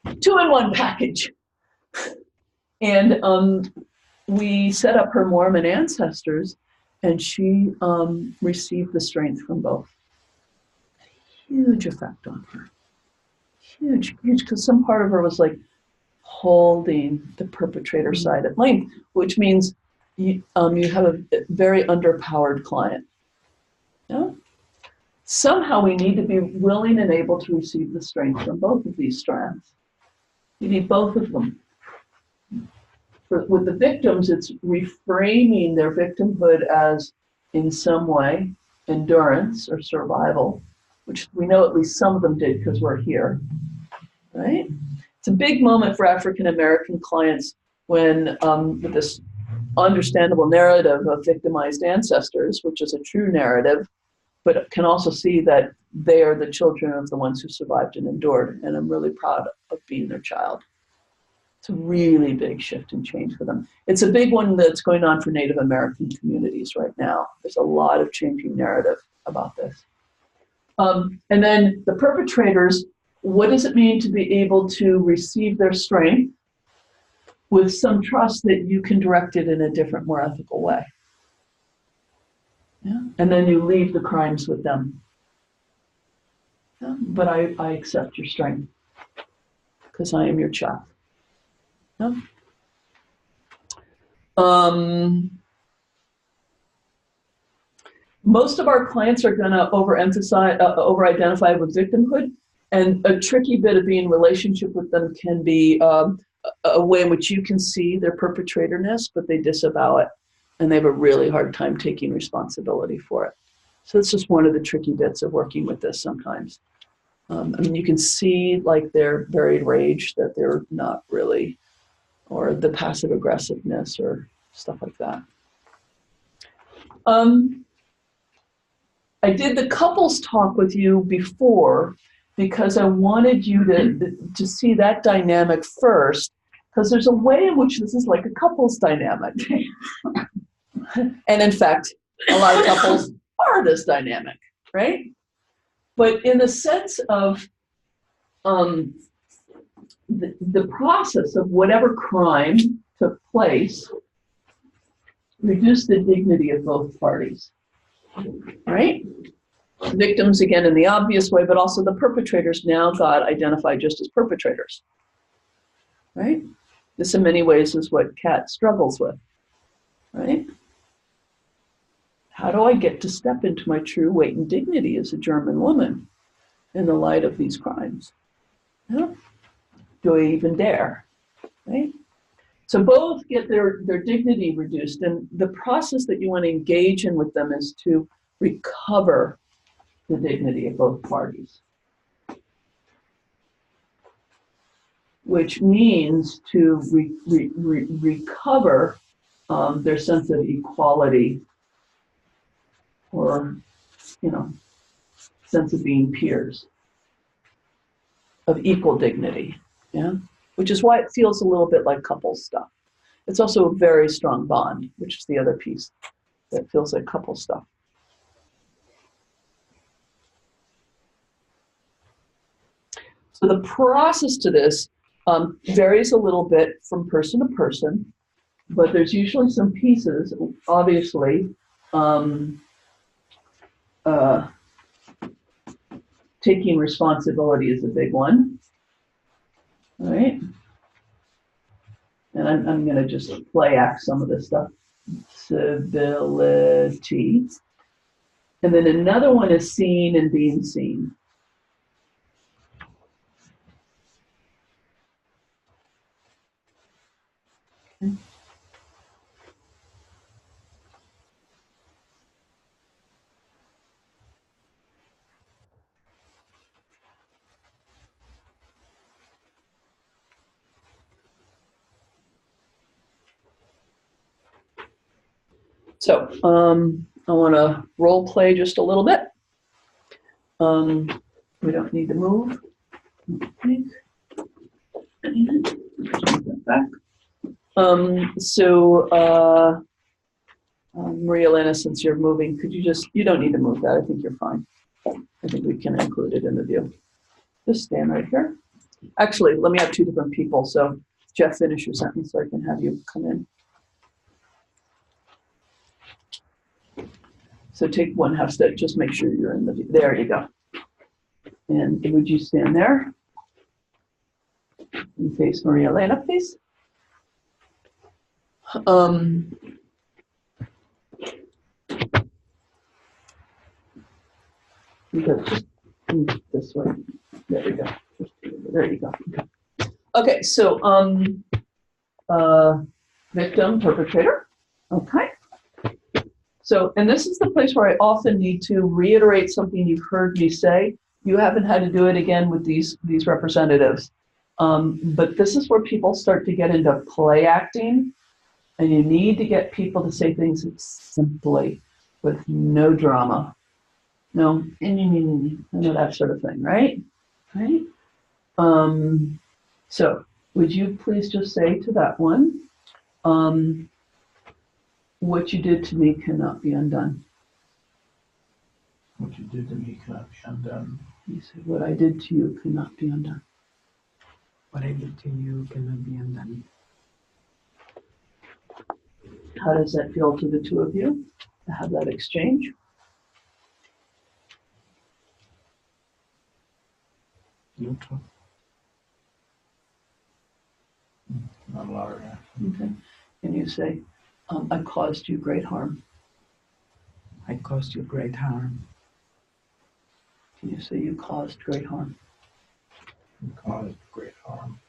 2-in-1 package. And we set up her Mormon ancestors, and she received the strength from both. Huge effect on her. Huge, because some part of her was like holding the perpetrator side at length, which means you have a very underpowered client. Yeah? Somehow we need to be willing and able to receive the strength from both of these strands. You need both of them. With the victims, it's reframing their victimhood as, in some way, endurance or survival, which we know at least some of them did because we're here, right? It's a big moment for African American clients when, with this understandable narrative of victimized ancestors, which is a true narrative, but can also see that they are the children of the ones who survived and endured, and I'm really proud of being their child. It's a really big shift and change for them. It's a big one that's going on for Native American communities right now. There's a lot of changing narrative about this. And then the perpetrators, what does it mean to be able to receive their strength with some trust that you can direct it in a different, more ethical way? Yeah? And then you leave the crimes with them. Yeah? But I accept your strength because I am your child. Yeah? Most of our clients are going to over-identify with victimhood, and a tricky bit of being in relationship with them can be a way in which you can see their perpetratorness, but they disavow it, and they have a really hard time taking responsibility for it. So it's just one of the tricky bits of working with this sometimes. You can see like their buried rage that they're not really, or the passive aggressiveness or stuff like that. I did the couples talk with you before because I wanted you to see that dynamic first, because there's a way in which this is like a couples dynamic. And in fact, a lot of couples are this dynamic, right? But in the sense of the process of whatever crime took place reduced the dignity of both parties, right? Victims, again, in the obvious way, but also the perpetrators now got identified just as perpetrators. right? This in many ways is what Kat struggles with, right? How do I get to step into my true weight and dignity as a German woman in the light of these crimes? Yeah. Do I even dare, right? So both get their dignity reduced, and the process that you want to engage in with them is to recover the dignity of both parties, which means to recover their sense of equality, or, sense of being peers, of equal dignity, yeah? Which is why it feels a little bit like couple stuff. It's also a very strong bond, which is the other piece that feels like couple stuff. So the process to this varies a little bit from person to person, but there's usually some pieces, obviously. Taking responsibility is a big one, right? And I'm going to just play act some of this stuff. Civility. And then another one is seen and being seen. Okay. So I want to role play just a little bit. We don't need to move. Okay. Back. Maria Elena, since you're moving, could you don't need to move that. I think you're fine. I think we can include it in the view. Just stand right here. Actually, let me have two different people. So Jeff, finish your sentence so I can have you come in. So take one half step, just make sure you're in the view. There you go. And would you stand there? And face Maria Elena, please. Just this way. There you go. There you go. Okay, so victim, perpetrator. Okay. So, and this is the place where I often need to reiterate something you've heard me say. You haven't had to do it again with these representatives. But this is where people start to get into play acting, and you need to get people to say things simply, with no drama. No, that sort of thing, right? Right? So would you please just say to that one, what you did to me cannot be undone. What you did to me cannot be undone. You said, what I did to you cannot be undone. What I did to you cannot be undone. How does that feel to the two of you to have that exchange? Neutral. Not a lot of that. Okay. And you say, I caused you great harm. I caused you great harm. Can you say you caused great harm? You caused great harm.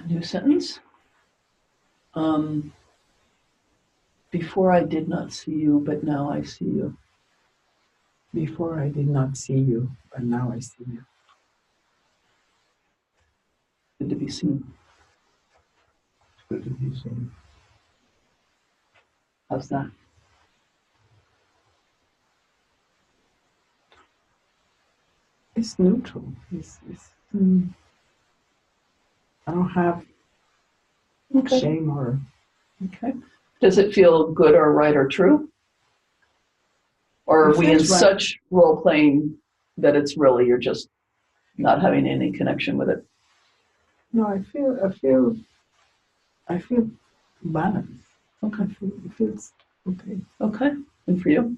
New sentence. Before I did not see you, but now I see you. Before I did not see you, but now I see you. Good to be seen. It's good to be seen. How's that? It's neutral. I don't have shame or... Okay. Does it feel good or right or true? Or are we in such role playing that it's really you're just not having any connection with it? No, I feel balanced. Okay. It feels okay. Okay. And for you?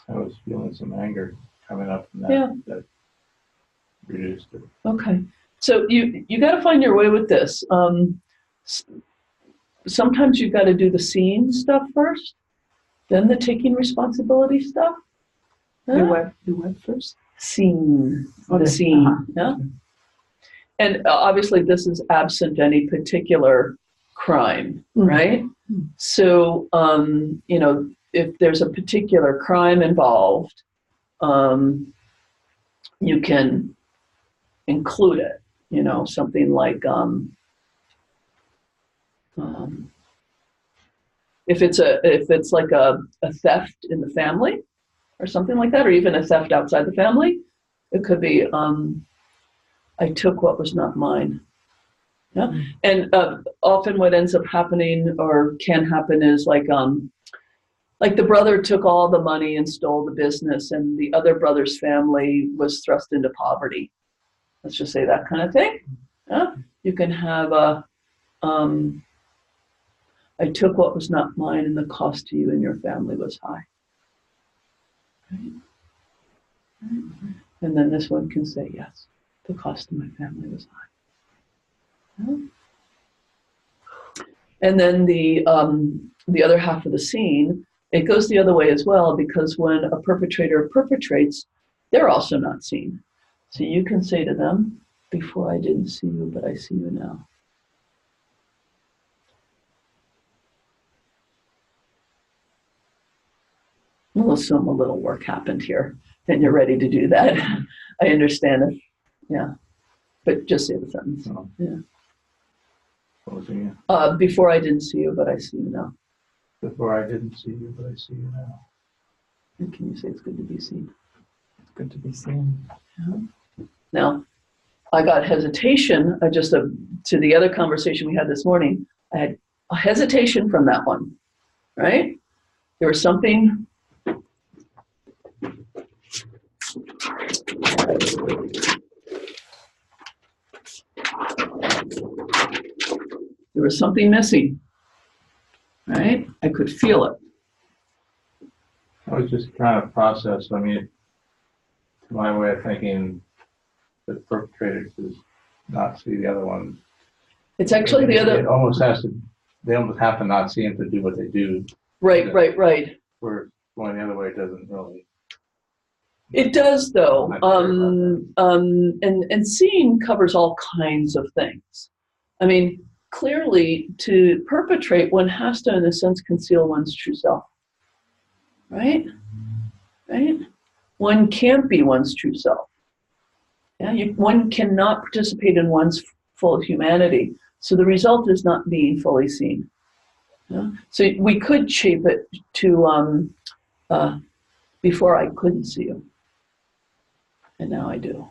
I was feeling some anger coming up from that. Yeah. That reduced it. Okay. So you got to find your way with this. Sometimes you've got to do the seeing stuff first, then the taking responsibility stuff. The what first? Seeing. Okay. The seeing. Uh-huh. Yeah. And obviously this is absent any particular crime, right? So, you know, if there's a particular crime involved, you can include it, you know, something like, if it's like a theft in the family or something like that, or even a theft outside the family, it could be, I took what was not mine. Yeah. And often what ends up happening or can happen is like the brother took all the money and stole the business, and the other brother's family was thrust into poverty. Let's just say that kind of thing. Yeah. You can have a, I took what was not mine, and the cost to you and your family was high. And then this one can say, yes, the cost to my family was high. Yeah. And then the other half of the scene, it goes the other way as well, because when a perpetrator perpetrates, they're also not seen. So you can say to them, before I didn't see you, but I see you now. We'll assume a little work happened here, and you're ready to do that. I understand it. Yeah. But just say the sentence. Oh. Yeah. What was it again? Before I didn't see you, but I see you now. Before I didn't see you, but I see you now. And can you say it's good to be seen? It's good to be seen. Yeah. Now, I got hesitation, to the other conversation we had this morning, I had a hesitation from that one, right? There was something, missing, right? I could feel it. I was just trying to process. I mean, to my way of thinking, the perpetrator does not see the other one. It's actually the other. It almost has to. They almost have to not see him to do what they do. Right. Where going the other way doesn't really. It does, though. And seeing covers all kinds of things. I mean, clearly, to perpetrate, one has to, in a sense, conceal one's true self. Right? One can't be one's true self. Yeah, one cannot participate in one's full humanity. So the result is not being fully seen. Yeah? So we could shape it to before I couldn't see you, and now I do.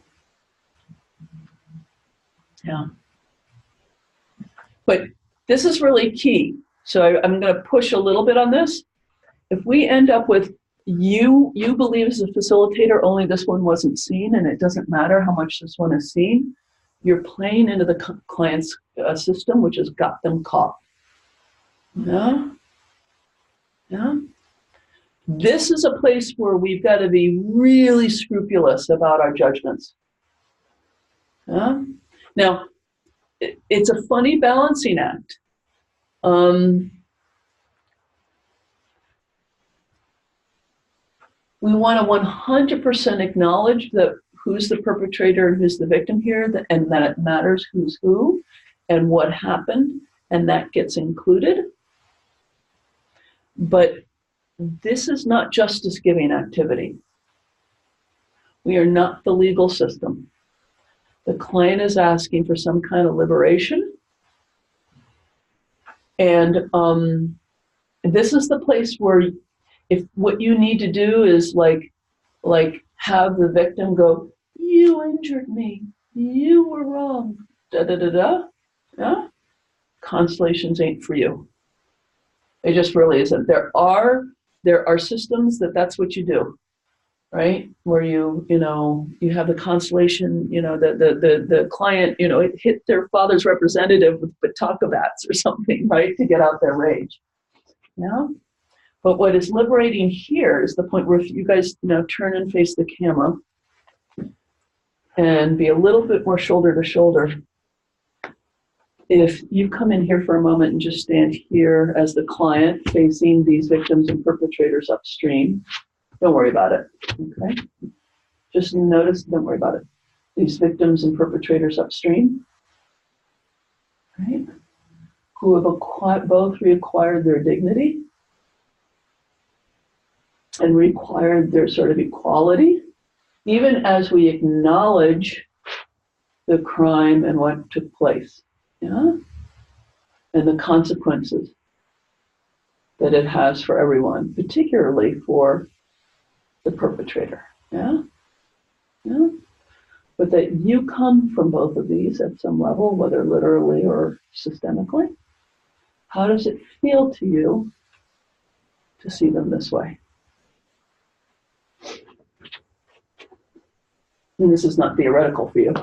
Yeah. But this is really key. So I'm going to push a little bit on this. If we end up with you believe as a facilitator only this one wasn't seen, and it doesn't matter how much this one is seen, you're playing into the client's system, which has got them caught. Yeah. This is a place where we've got to be really scrupulous about our judgments. Yeah. Now, it's a funny balancing act. We want to 100% acknowledge that who's the perpetrator and who's the victim here, and that it matters who's who and what happened, and that gets included. But this is not justice-giving activity. We are not the legal system. The client is asking for some kind of liberation. And this is the place where if what you need to do is like have the victim go, you injured me, you were wrong, yeah? Constellations ain't for you. It just really isn't. There are systems that's what you do, right? Where you have the constellation, the client, it hit their father's representative with bataka bats or something, right? To get out their rage. Yeah. But what is liberating here is the point where if you guys now turn and face the camera and be a little bit more shoulder to shoulder. If you come in here for a moment and just stand here as the client facing these victims and perpetrators upstream, don't worry about it, okay? Just notice, don't worry about it. These victims and perpetrators upstream, right? Who have both reacquired their dignity and required their sort of equality, even as we acknowledge the crime and what took place, yeah? And the consequences that it has for everyone, particularly for the perpetrator, yeah? Yeah? But that you come from both of these at some level, whether literally or systemically. How does it feel to you to see them this way? And this is not theoretical for you.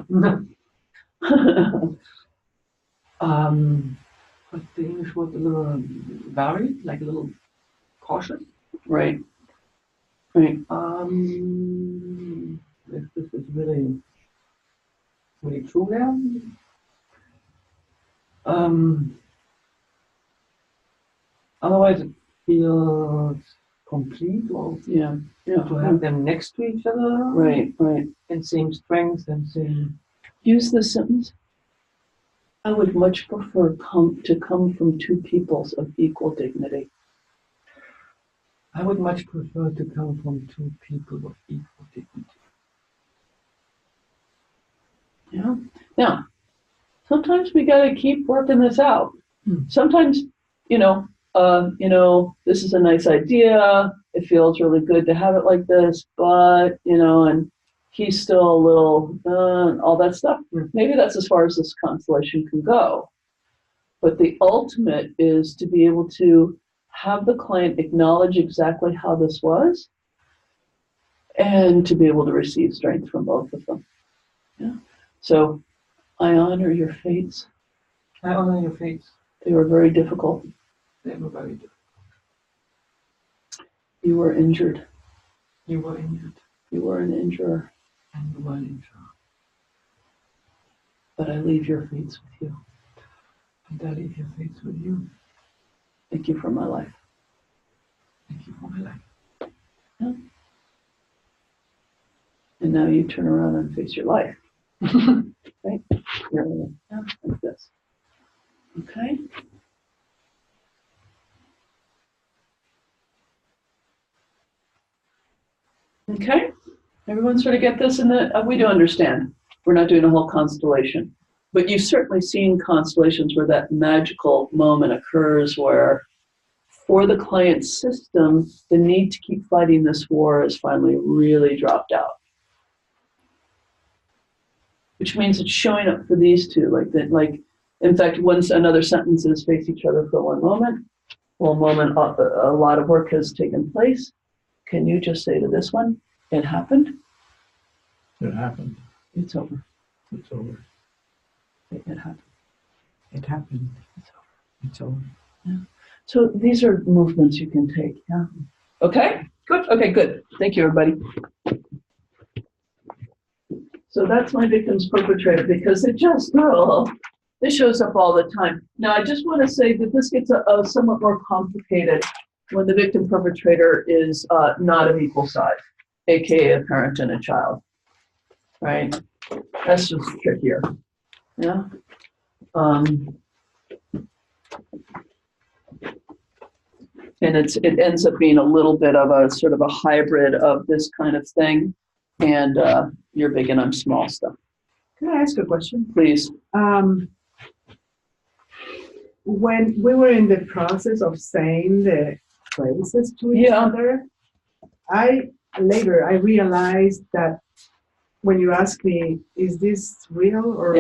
But the English word a little varied, like a little cautious. Right. Right. If this is really true there. Otherwise it feels complete, or Yeah. to have them next to each other. Right. And same strength and same. Use this sentence. I would much prefer to come from two peoples of equal dignity. I would much prefer to come from two people of equal dignity. Yeah. Now, sometimes we got to keep working this out. Sometimes, this is a nice idea. It feels really good to have it like this, but, and he's still a little, all that stuff. Maybe that's as far as this constellation can go. But the ultimate is to be able to have the client acknowledge exactly how this was and to be able to receive strength from both of them. Yeah. So I honor your fates. I honor your fates. They were very difficult. They were very difficult. You were injured. You were injured. You were an injurer. And you were an injurer. But I leave your fates with you. And I leave your fates with you. Thank you for my life. Thank you for my life. Yeah. And now you turn around and face your life. Right? Yeah, like this. Okay? Okay? Everyone sort of get this in the, we do understand. We're not doing a whole constellation. But you've certainly seen constellations where that magical moment occurs where for the client's system, the need to keep fighting this war is finally really dropped out. Which means it's showing up for these two, in fact, once another sentence is face each other for one moment, a lot of work has taken place. Can you just say to this one, it happened? It happened. It's over. It's over. It happened. It happened. It's over. It's over. Yeah. So these are movements you can take, yeah. Okay, good. Okay, good. Thank you, everybody. So that's my victim's perpetrator because it just, this shows up all the time. Now, I just want to say that this gets somewhat more complicated when the victim perpetrator is not of equal size, AKA a parent and a child, right? That's just trickier, yeah? And it ends up being a little bit of a sort of a hybrid of this kind of thing and you're big and I'm small stuff. Can I ask a question? Please. When we were in the process of saying the phrases to each other, I realized that when you ask me, is this real or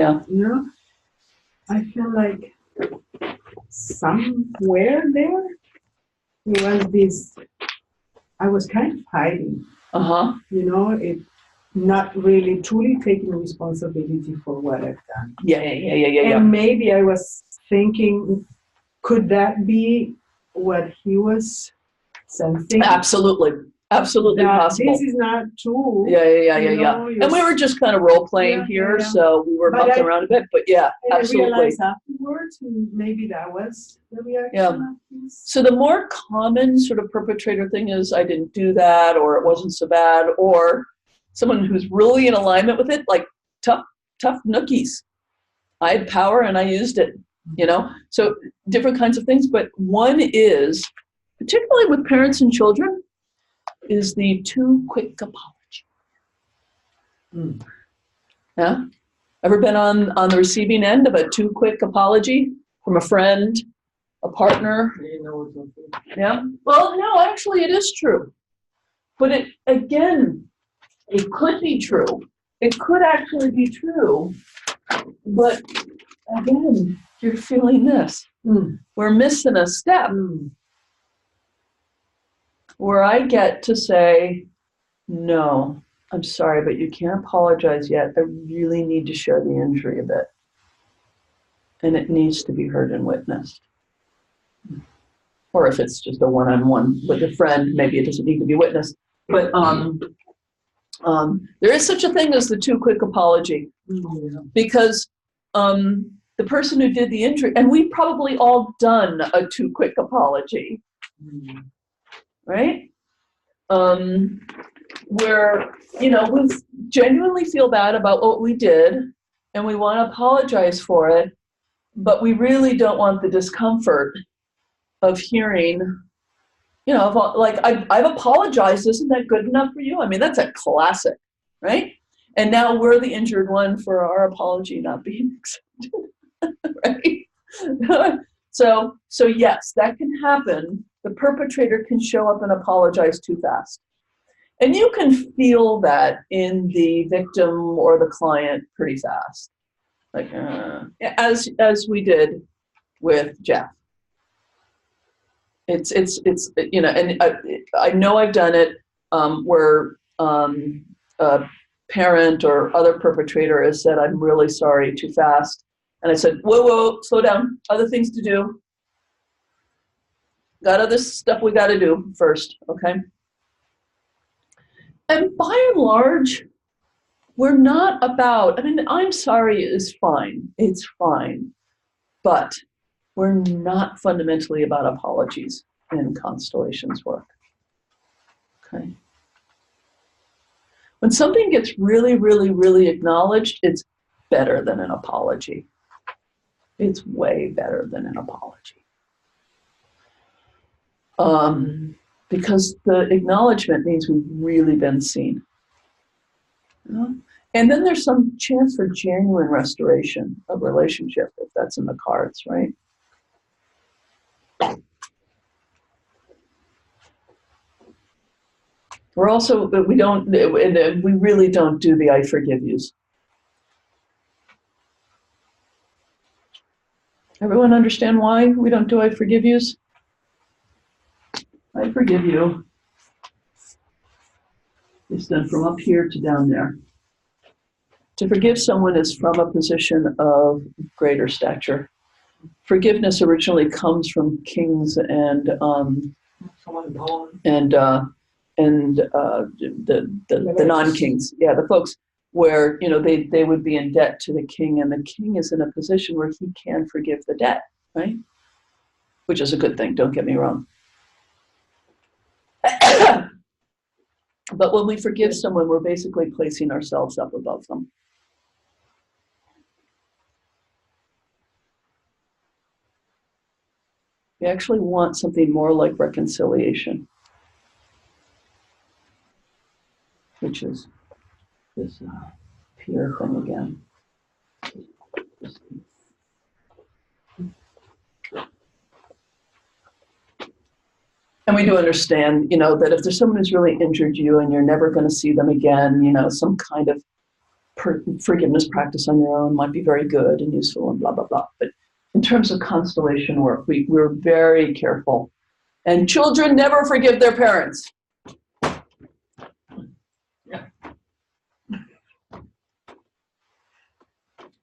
I feel like somewhere there was this, I was kind of hiding. It not really truly taking responsibility for what I've done. Yeah. And maybe I was thinking, could that be what he was something. Absolutely that possible. this is not true. Yeah. And we were just kind of role playing here, so we were bumping around a bit, but yeah, absolutely. I realized afterwards, maybe that was the reaction. Yeah. So the more common sort of perpetrator thing is I didn't do that, or it wasn't so bad, or someone who's really in alignment with it, like tough nookies. I had power and I used it, so different kinds of things. But one is, particularly with parents and children, is the too quick apology. Yeah? Ever been on the receiving end of a too quick apology from a friend, a partner? Yeah? Well, no, actually it is true. But it could be true. It could actually be true. But again, you're feeling this. We're missing a step where I get to say, no, I'm sorry, but you can't apologize yet. I really need to share the injury a bit. And it needs to be heard and witnessed. Or if it's just a one-on-one with a friend, maybe it doesn't need to be witnessed. But there is such a thing as the too quick apology. Because the person who did the injury, and we've probably all done a too quick apology, right? Where, we genuinely feel bad about what we did and we want to apologize for it, but we really don't want the discomfort of hearing, like, I've apologized, isn't that good enough for you? I mean, that's a classic, right? And now we're the injured one for our apology not being accepted, right? So yes, that can happen. The perpetrator can show up and apologize too fast. And you can feel that in the victim or the client pretty fast. Like, as we did with Jeff. It's and I know I've done it where a parent or other perpetrator has said, I'm really sorry, too fast. And I said, whoa, slow down, other things to do. Got other stuff we got to do first, okay? And by and large, we're not about, I'm sorry is fine, it's fine, but we're not fundamentally about apologies in Constellation's work, okay? When something gets really, really, really acknowledged, it's better than an apology. It's way better than an apology. Because the acknowledgement means we've really been seen. And then there's some chance for genuine restoration of relationship, if that's in the cards, right? We're also, we really don't do the I forgive yous. Everyone understand why we don't do I forgive yous? I forgive you. It's done from up here to down there. To forgive someone is from a position of greater stature. Forgiveness originally comes from kings and the non-kings. Yeah, the folks where they would be in debt to the king, and the king is in a position where he can forgive the debt, right? Which is a good thing, don't get me wrong. But when we forgive someone, we're basically placing ourselves up above them. We actually want something more like reconciliation, which is this peer thing again. And we do understand, that if there's someone who's really injured you and you're never going to see them again, some kind of forgiveness practice on your own might be very good and useful and blah, blah, blah. But in terms of constellation work, we're very careful. And children never forgive their parents. Yeah.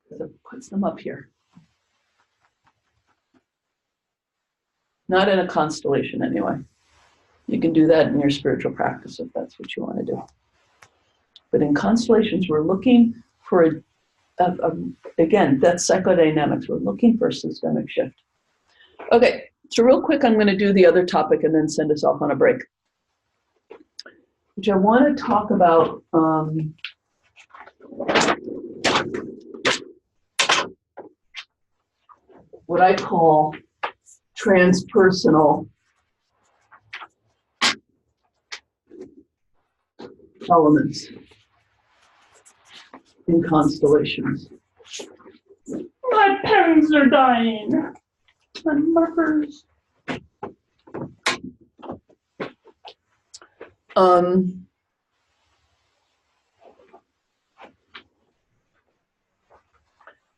So it puts them up here. Not in a constellation anyway. You can do that in your spiritual practice if that's what you want to do. But in constellations, we're looking for, again, that's psychodynamics. We're looking for a systemic shift. Okay, so real quick, I'm going to do the other topic and then send us off on a break, which I want to talk about what I call transpersonal elements in constellations. My parents are dying. My markers.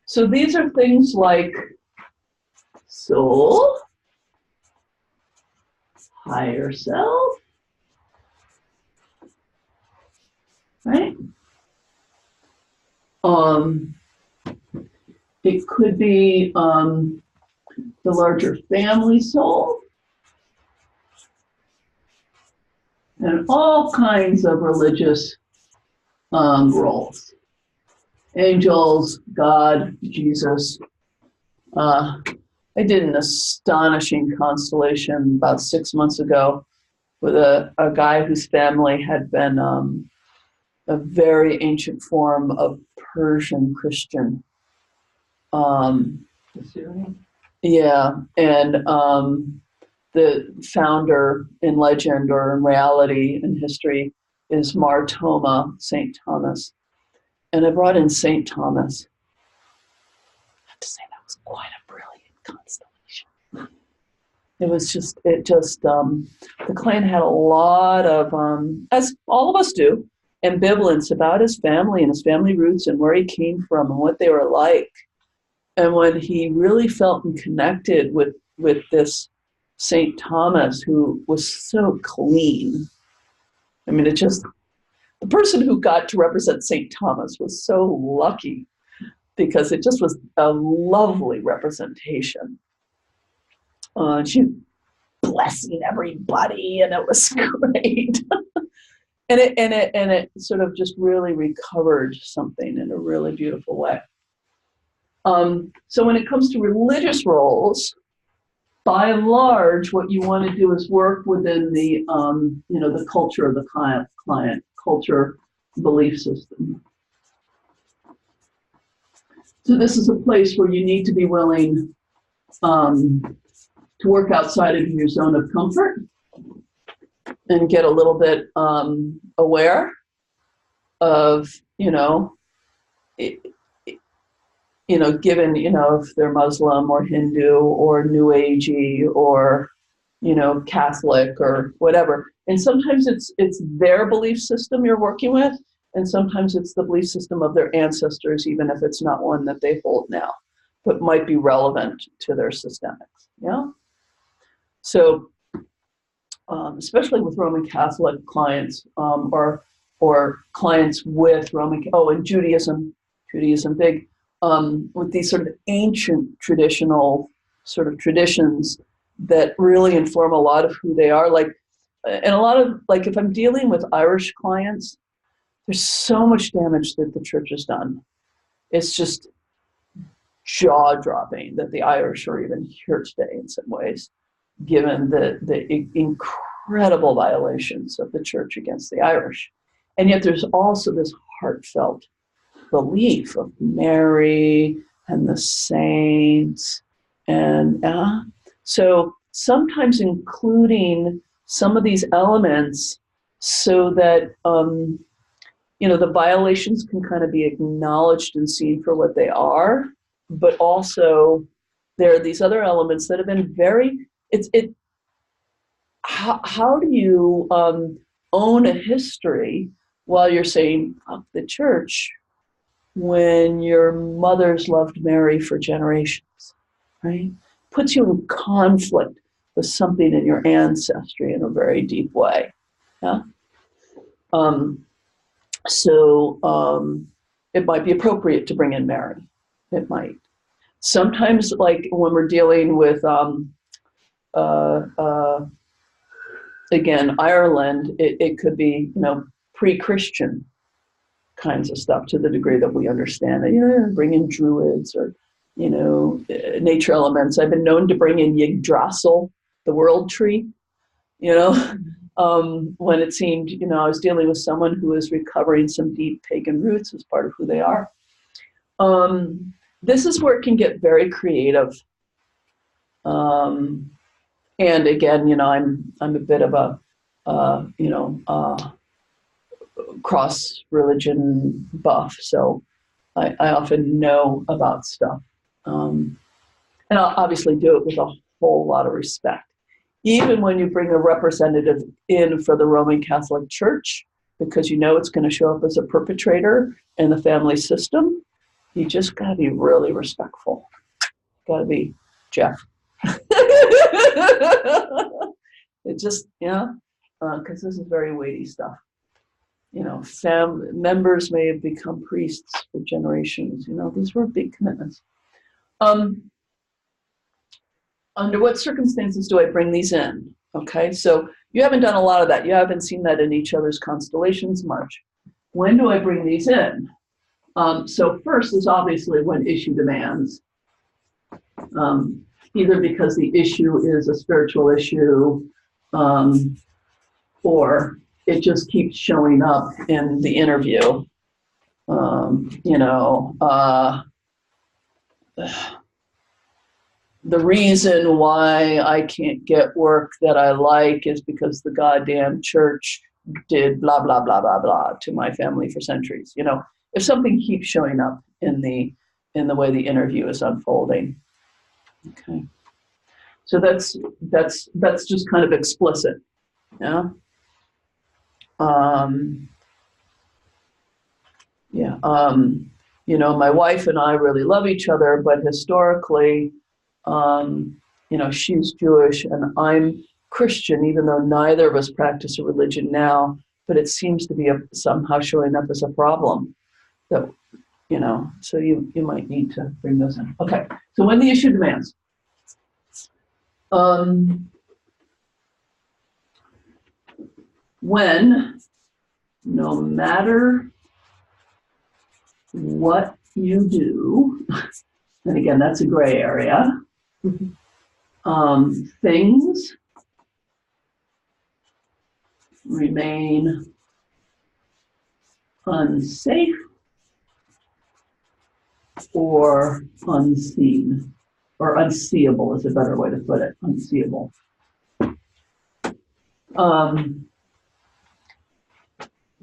So these are things like soul, higher self, right? It could be the larger family soul, and all kinds of religious roles. Angels, God, Jesus. I did an astonishing constellation about 6 months ago with a guy whose family had been a very ancient form of Persian Christian. Yeah, and the founder in legend or in reality in history is Mar Thoma, St. Thomas. And I brought in St. Thomas. I have to say that was quite a brilliant constellation. The client had a lot of, as all of us do, ambivalence about his family and his family roots and where he came from and what they were like. And when he really felt and connected with this St. Thomas, who was so clean, I mean, the person who got to represent St. Thomas was so lucky because it just was a lovely representation. She blessing everybody, and it was great. and it sort of just really recovered something in a really beautiful way. So when it comes to religious roles, by and large, what you want to do is work within the the culture of the client culture belief system. So this is a place where you need to be willing to work outside of your zone of comfort and get a little bit aware of, given, if they're Muslim or Hindu or New Agey or, Catholic or whatever. And sometimes it's their belief system you're working with, and sometimes it's the belief system of their ancestors, even if it's not one that they hold now, but might be relevant to their systemics. Yeah. So, especially with Roman Catholic clients, or clients with and Judaism big, with these sort of ancient traditional sort of traditions that really inform a lot of who they are. And a lot of, if I'm dealing with Irish clients, there's so much damage that the church has done. It's just jaw-dropping that the Irish are even here today in some ways, given the incredible violations of the church against the Irish. And yet there's also this heartfelt belief of Mary and the saints. And so sometimes including some of these elements so that, the violations can kind of be acknowledged and seen for what they are, but also there are these other elements that have been how do you own a history while you're saying, fuck the church, when your mothers loved Mary for generations, right? Puts you in conflict with something in your ancestry in a very deep way. Yeah. It might be appropriate to bring in Mary. It might. Sometimes, like when we're dealing with again, Ireland, it could be, pre-Christian kinds of stuff to the degree that we understand it. Bring in druids or, nature elements. I've been known to bring in Yggdrasil, the world tree, when it seemed, I was dealing with someone who was recovering some deep pagan roots as part of who they are. This is where it can get very creative. And again, I'm a bit of a, cross religion buff, so I often know about stuff, and I'll obviously do it with a whole lot of respect. Even when you bring a representative in for the Roman Catholic Church, because it's going to show up as a perpetrator in the family system, you just got to be really respectful. Got to be Jeff. It just, because this is very weighty stuff. Members may have become priests for generations. These were big commitments. Under what circumstances do I bring these in? Okay, so you haven't done a lot of that. You haven't seen that in each other's constellations much. When do I bring these in? So first is obviously when issue demands. Either because the issue is a spiritual issue, or it just keeps showing up in the interview. The reason why I can't get work that I like is because the goddamn church did blah, blah, blah, blah, blah to my family for centuries. If something keeps showing up in the way the interview is unfolding. Okay. So that's just kind of explicit. Yeah. My wife and I really love each other, but historically, she's Jewish and I'm Christian, even though neither of us practice a religion now, but it seems to be somehow showing up as a problem that, so you might need to bring those in. Okay. So when the issue demands, when no matter what you do, and again, that's a gray area, things remain unsafe or unseen, or unseeable is a better way to put it, unseeable.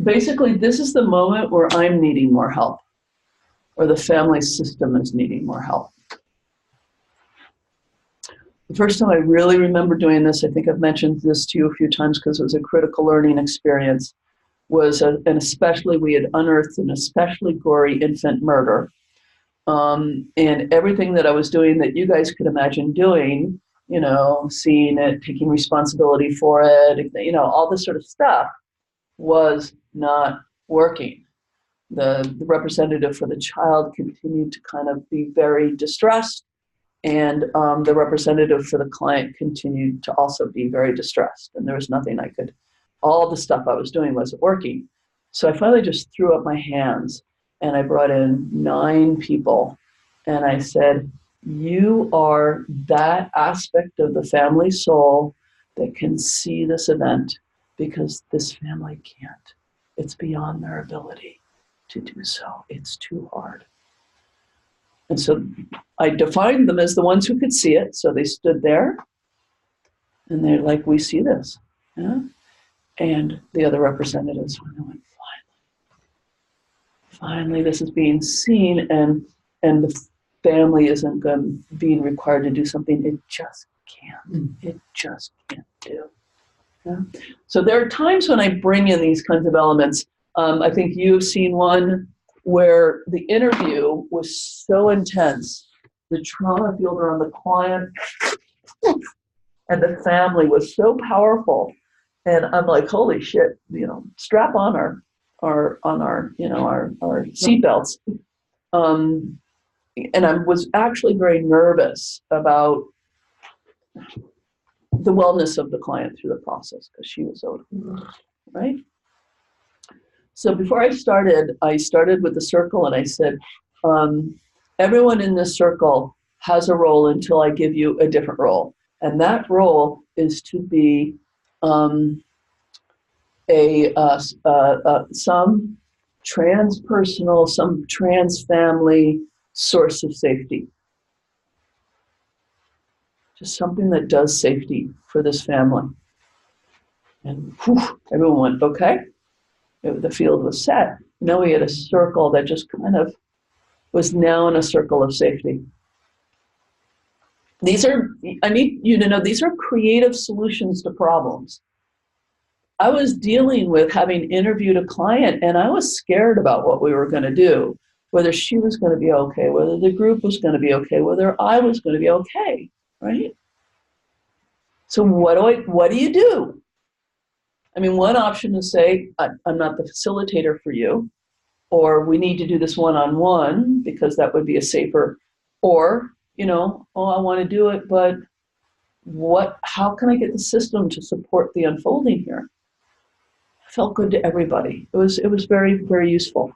Basically, this is the moment where I'm needing more help, or the family system is needing more help. The first time I really remember doing this, I think I've mentioned this to you a few times because it was a critical learning experience, was and especially we had unearthed an especially gory infant murder. And everything that I was doing that you guys could imagine doing, seeing it, taking responsibility for it, all this sort of stuff was not working. The representative for the child continued to kind of be very distressed, and the representative for the client continued to also be very distressed. And there was nothing all the stuff I was doing wasn't working. So I finally just threw up my hands and I brought in 9 people and I said, you are that aspect of the family soul that can see this event because this family can't. It's beyond their ability to do so. It's too hard. And so I defined them as the ones who could see it. So they stood there and they're like, we see this. Yeah? And the other representatives went, finally this is being seen, and the family isn't being required to do something it just can't. It just can't do. Yeah? So there are times when I bring in these kinds of elements. I think you've seen one where the interview was so intense, the trauma field around the client and the family was so powerful, and I'm like, holy shit, strap on our seatbelts. And I was actually very nervous about the wellness of the client through the process, because she was owed, right? So before I started with the circle, and I said, everyone in this circle has a role until I give you a different role. And that role is to be some transpersonal, some trans family source of safety. Just something that does safety for this family. And whew, everyone went, okay. The field was set. Now we had a circle that just kind of was now in a circle of safety. I need you to know, these are creative solutions to problems. I was dealing with having interviewed a client, and I was scared about what we were going to do, whether she was going to be okay, whether the group was going to be okay, whether I was going to be okay, right? So what do you do? I mean, one option is say, I'm not the facilitator for you, or we need to do this one-on-one because that would be a safer, or, I want to do it, but how can I get the system to support the unfolding here? It felt good to everybody. It was very, very useful.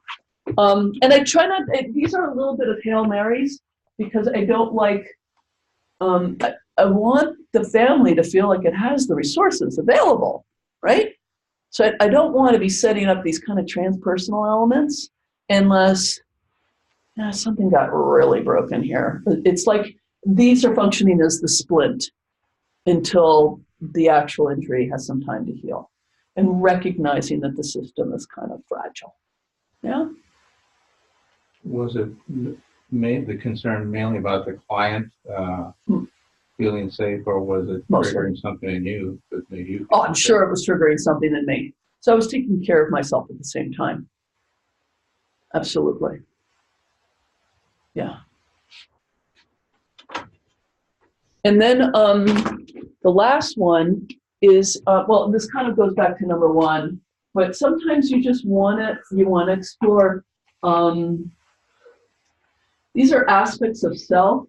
And I try not, these are a little bit of Hail Marys because I don't like, I want the family to feel like it has the resources available, right? So I don't want to be setting up these kind of transpersonal elements unless something got really broken here. It's like these are functioning as the splint until the actual injury has some time to heal, and recognizing that the system is kind of fragile. Yeah. Was it the concern mainly about the client feeling safe, or was it triggering something in you that made you? Oh, I'm sure it was triggering something in me. So I was taking care of myself at the same time. Absolutely. Yeah. And then the last one is, this kind of goes back to number one, but sometimes you just want to explore, these are aspects of self.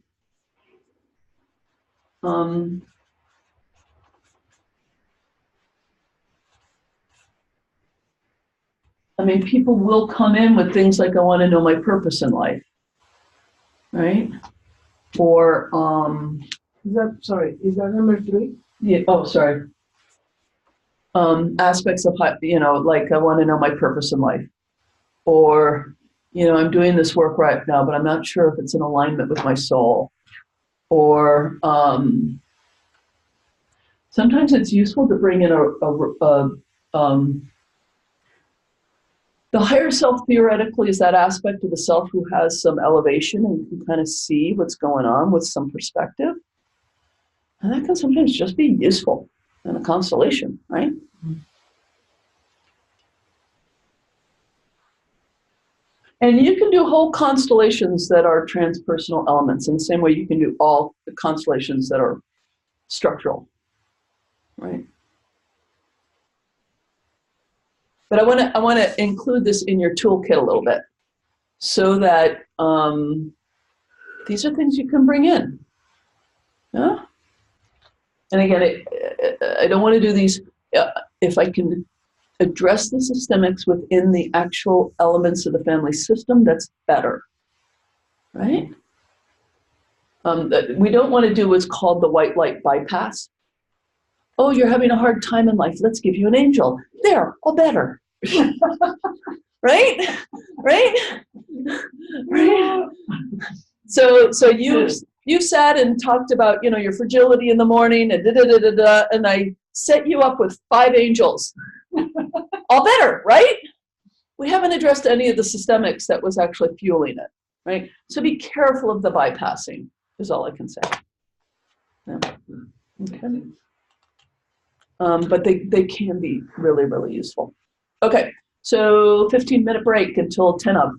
I mean, people will come in with things like, I want to know my purpose in life, right? Or, is that number 3? Yeah, oh, sorry. Aspects of, like I want to know my purpose in life. Or, I'm doing this work right now, but I'm not sure if it's in alignment with my soul. Or sometimes it's useful to bring in the higher self theoretically is that aspect of the self who has some elevation and can kind of see what's going on with some perspective. And that can sometimes just be useful in a constellation, right? Mm-hmm. And you can do whole constellations that are transpersonal elements in the same way you can do all the constellations that are structural, right? But I want to include this in your toolkit a little bit so that these are things you can bring in. Yeah? And again, I don't want to do these, if I can address the systemics within the actual elements of the family system, that's better, right? We don't want to do what's called the white light bypass. Oh, you're having a hard time in life. Let's give you an angel. There, all better. Right? Right? Right? So you sat and talked about, your fragility in the morning and and I set you up with 5 angels. All better, right? We haven't addressed any of the systemics that was actually fueling it, right? So be careful of the bypassing, is all I can say. Yeah. Okay. But they can be really, really useful. Okay, so 15-minute break until 10 of.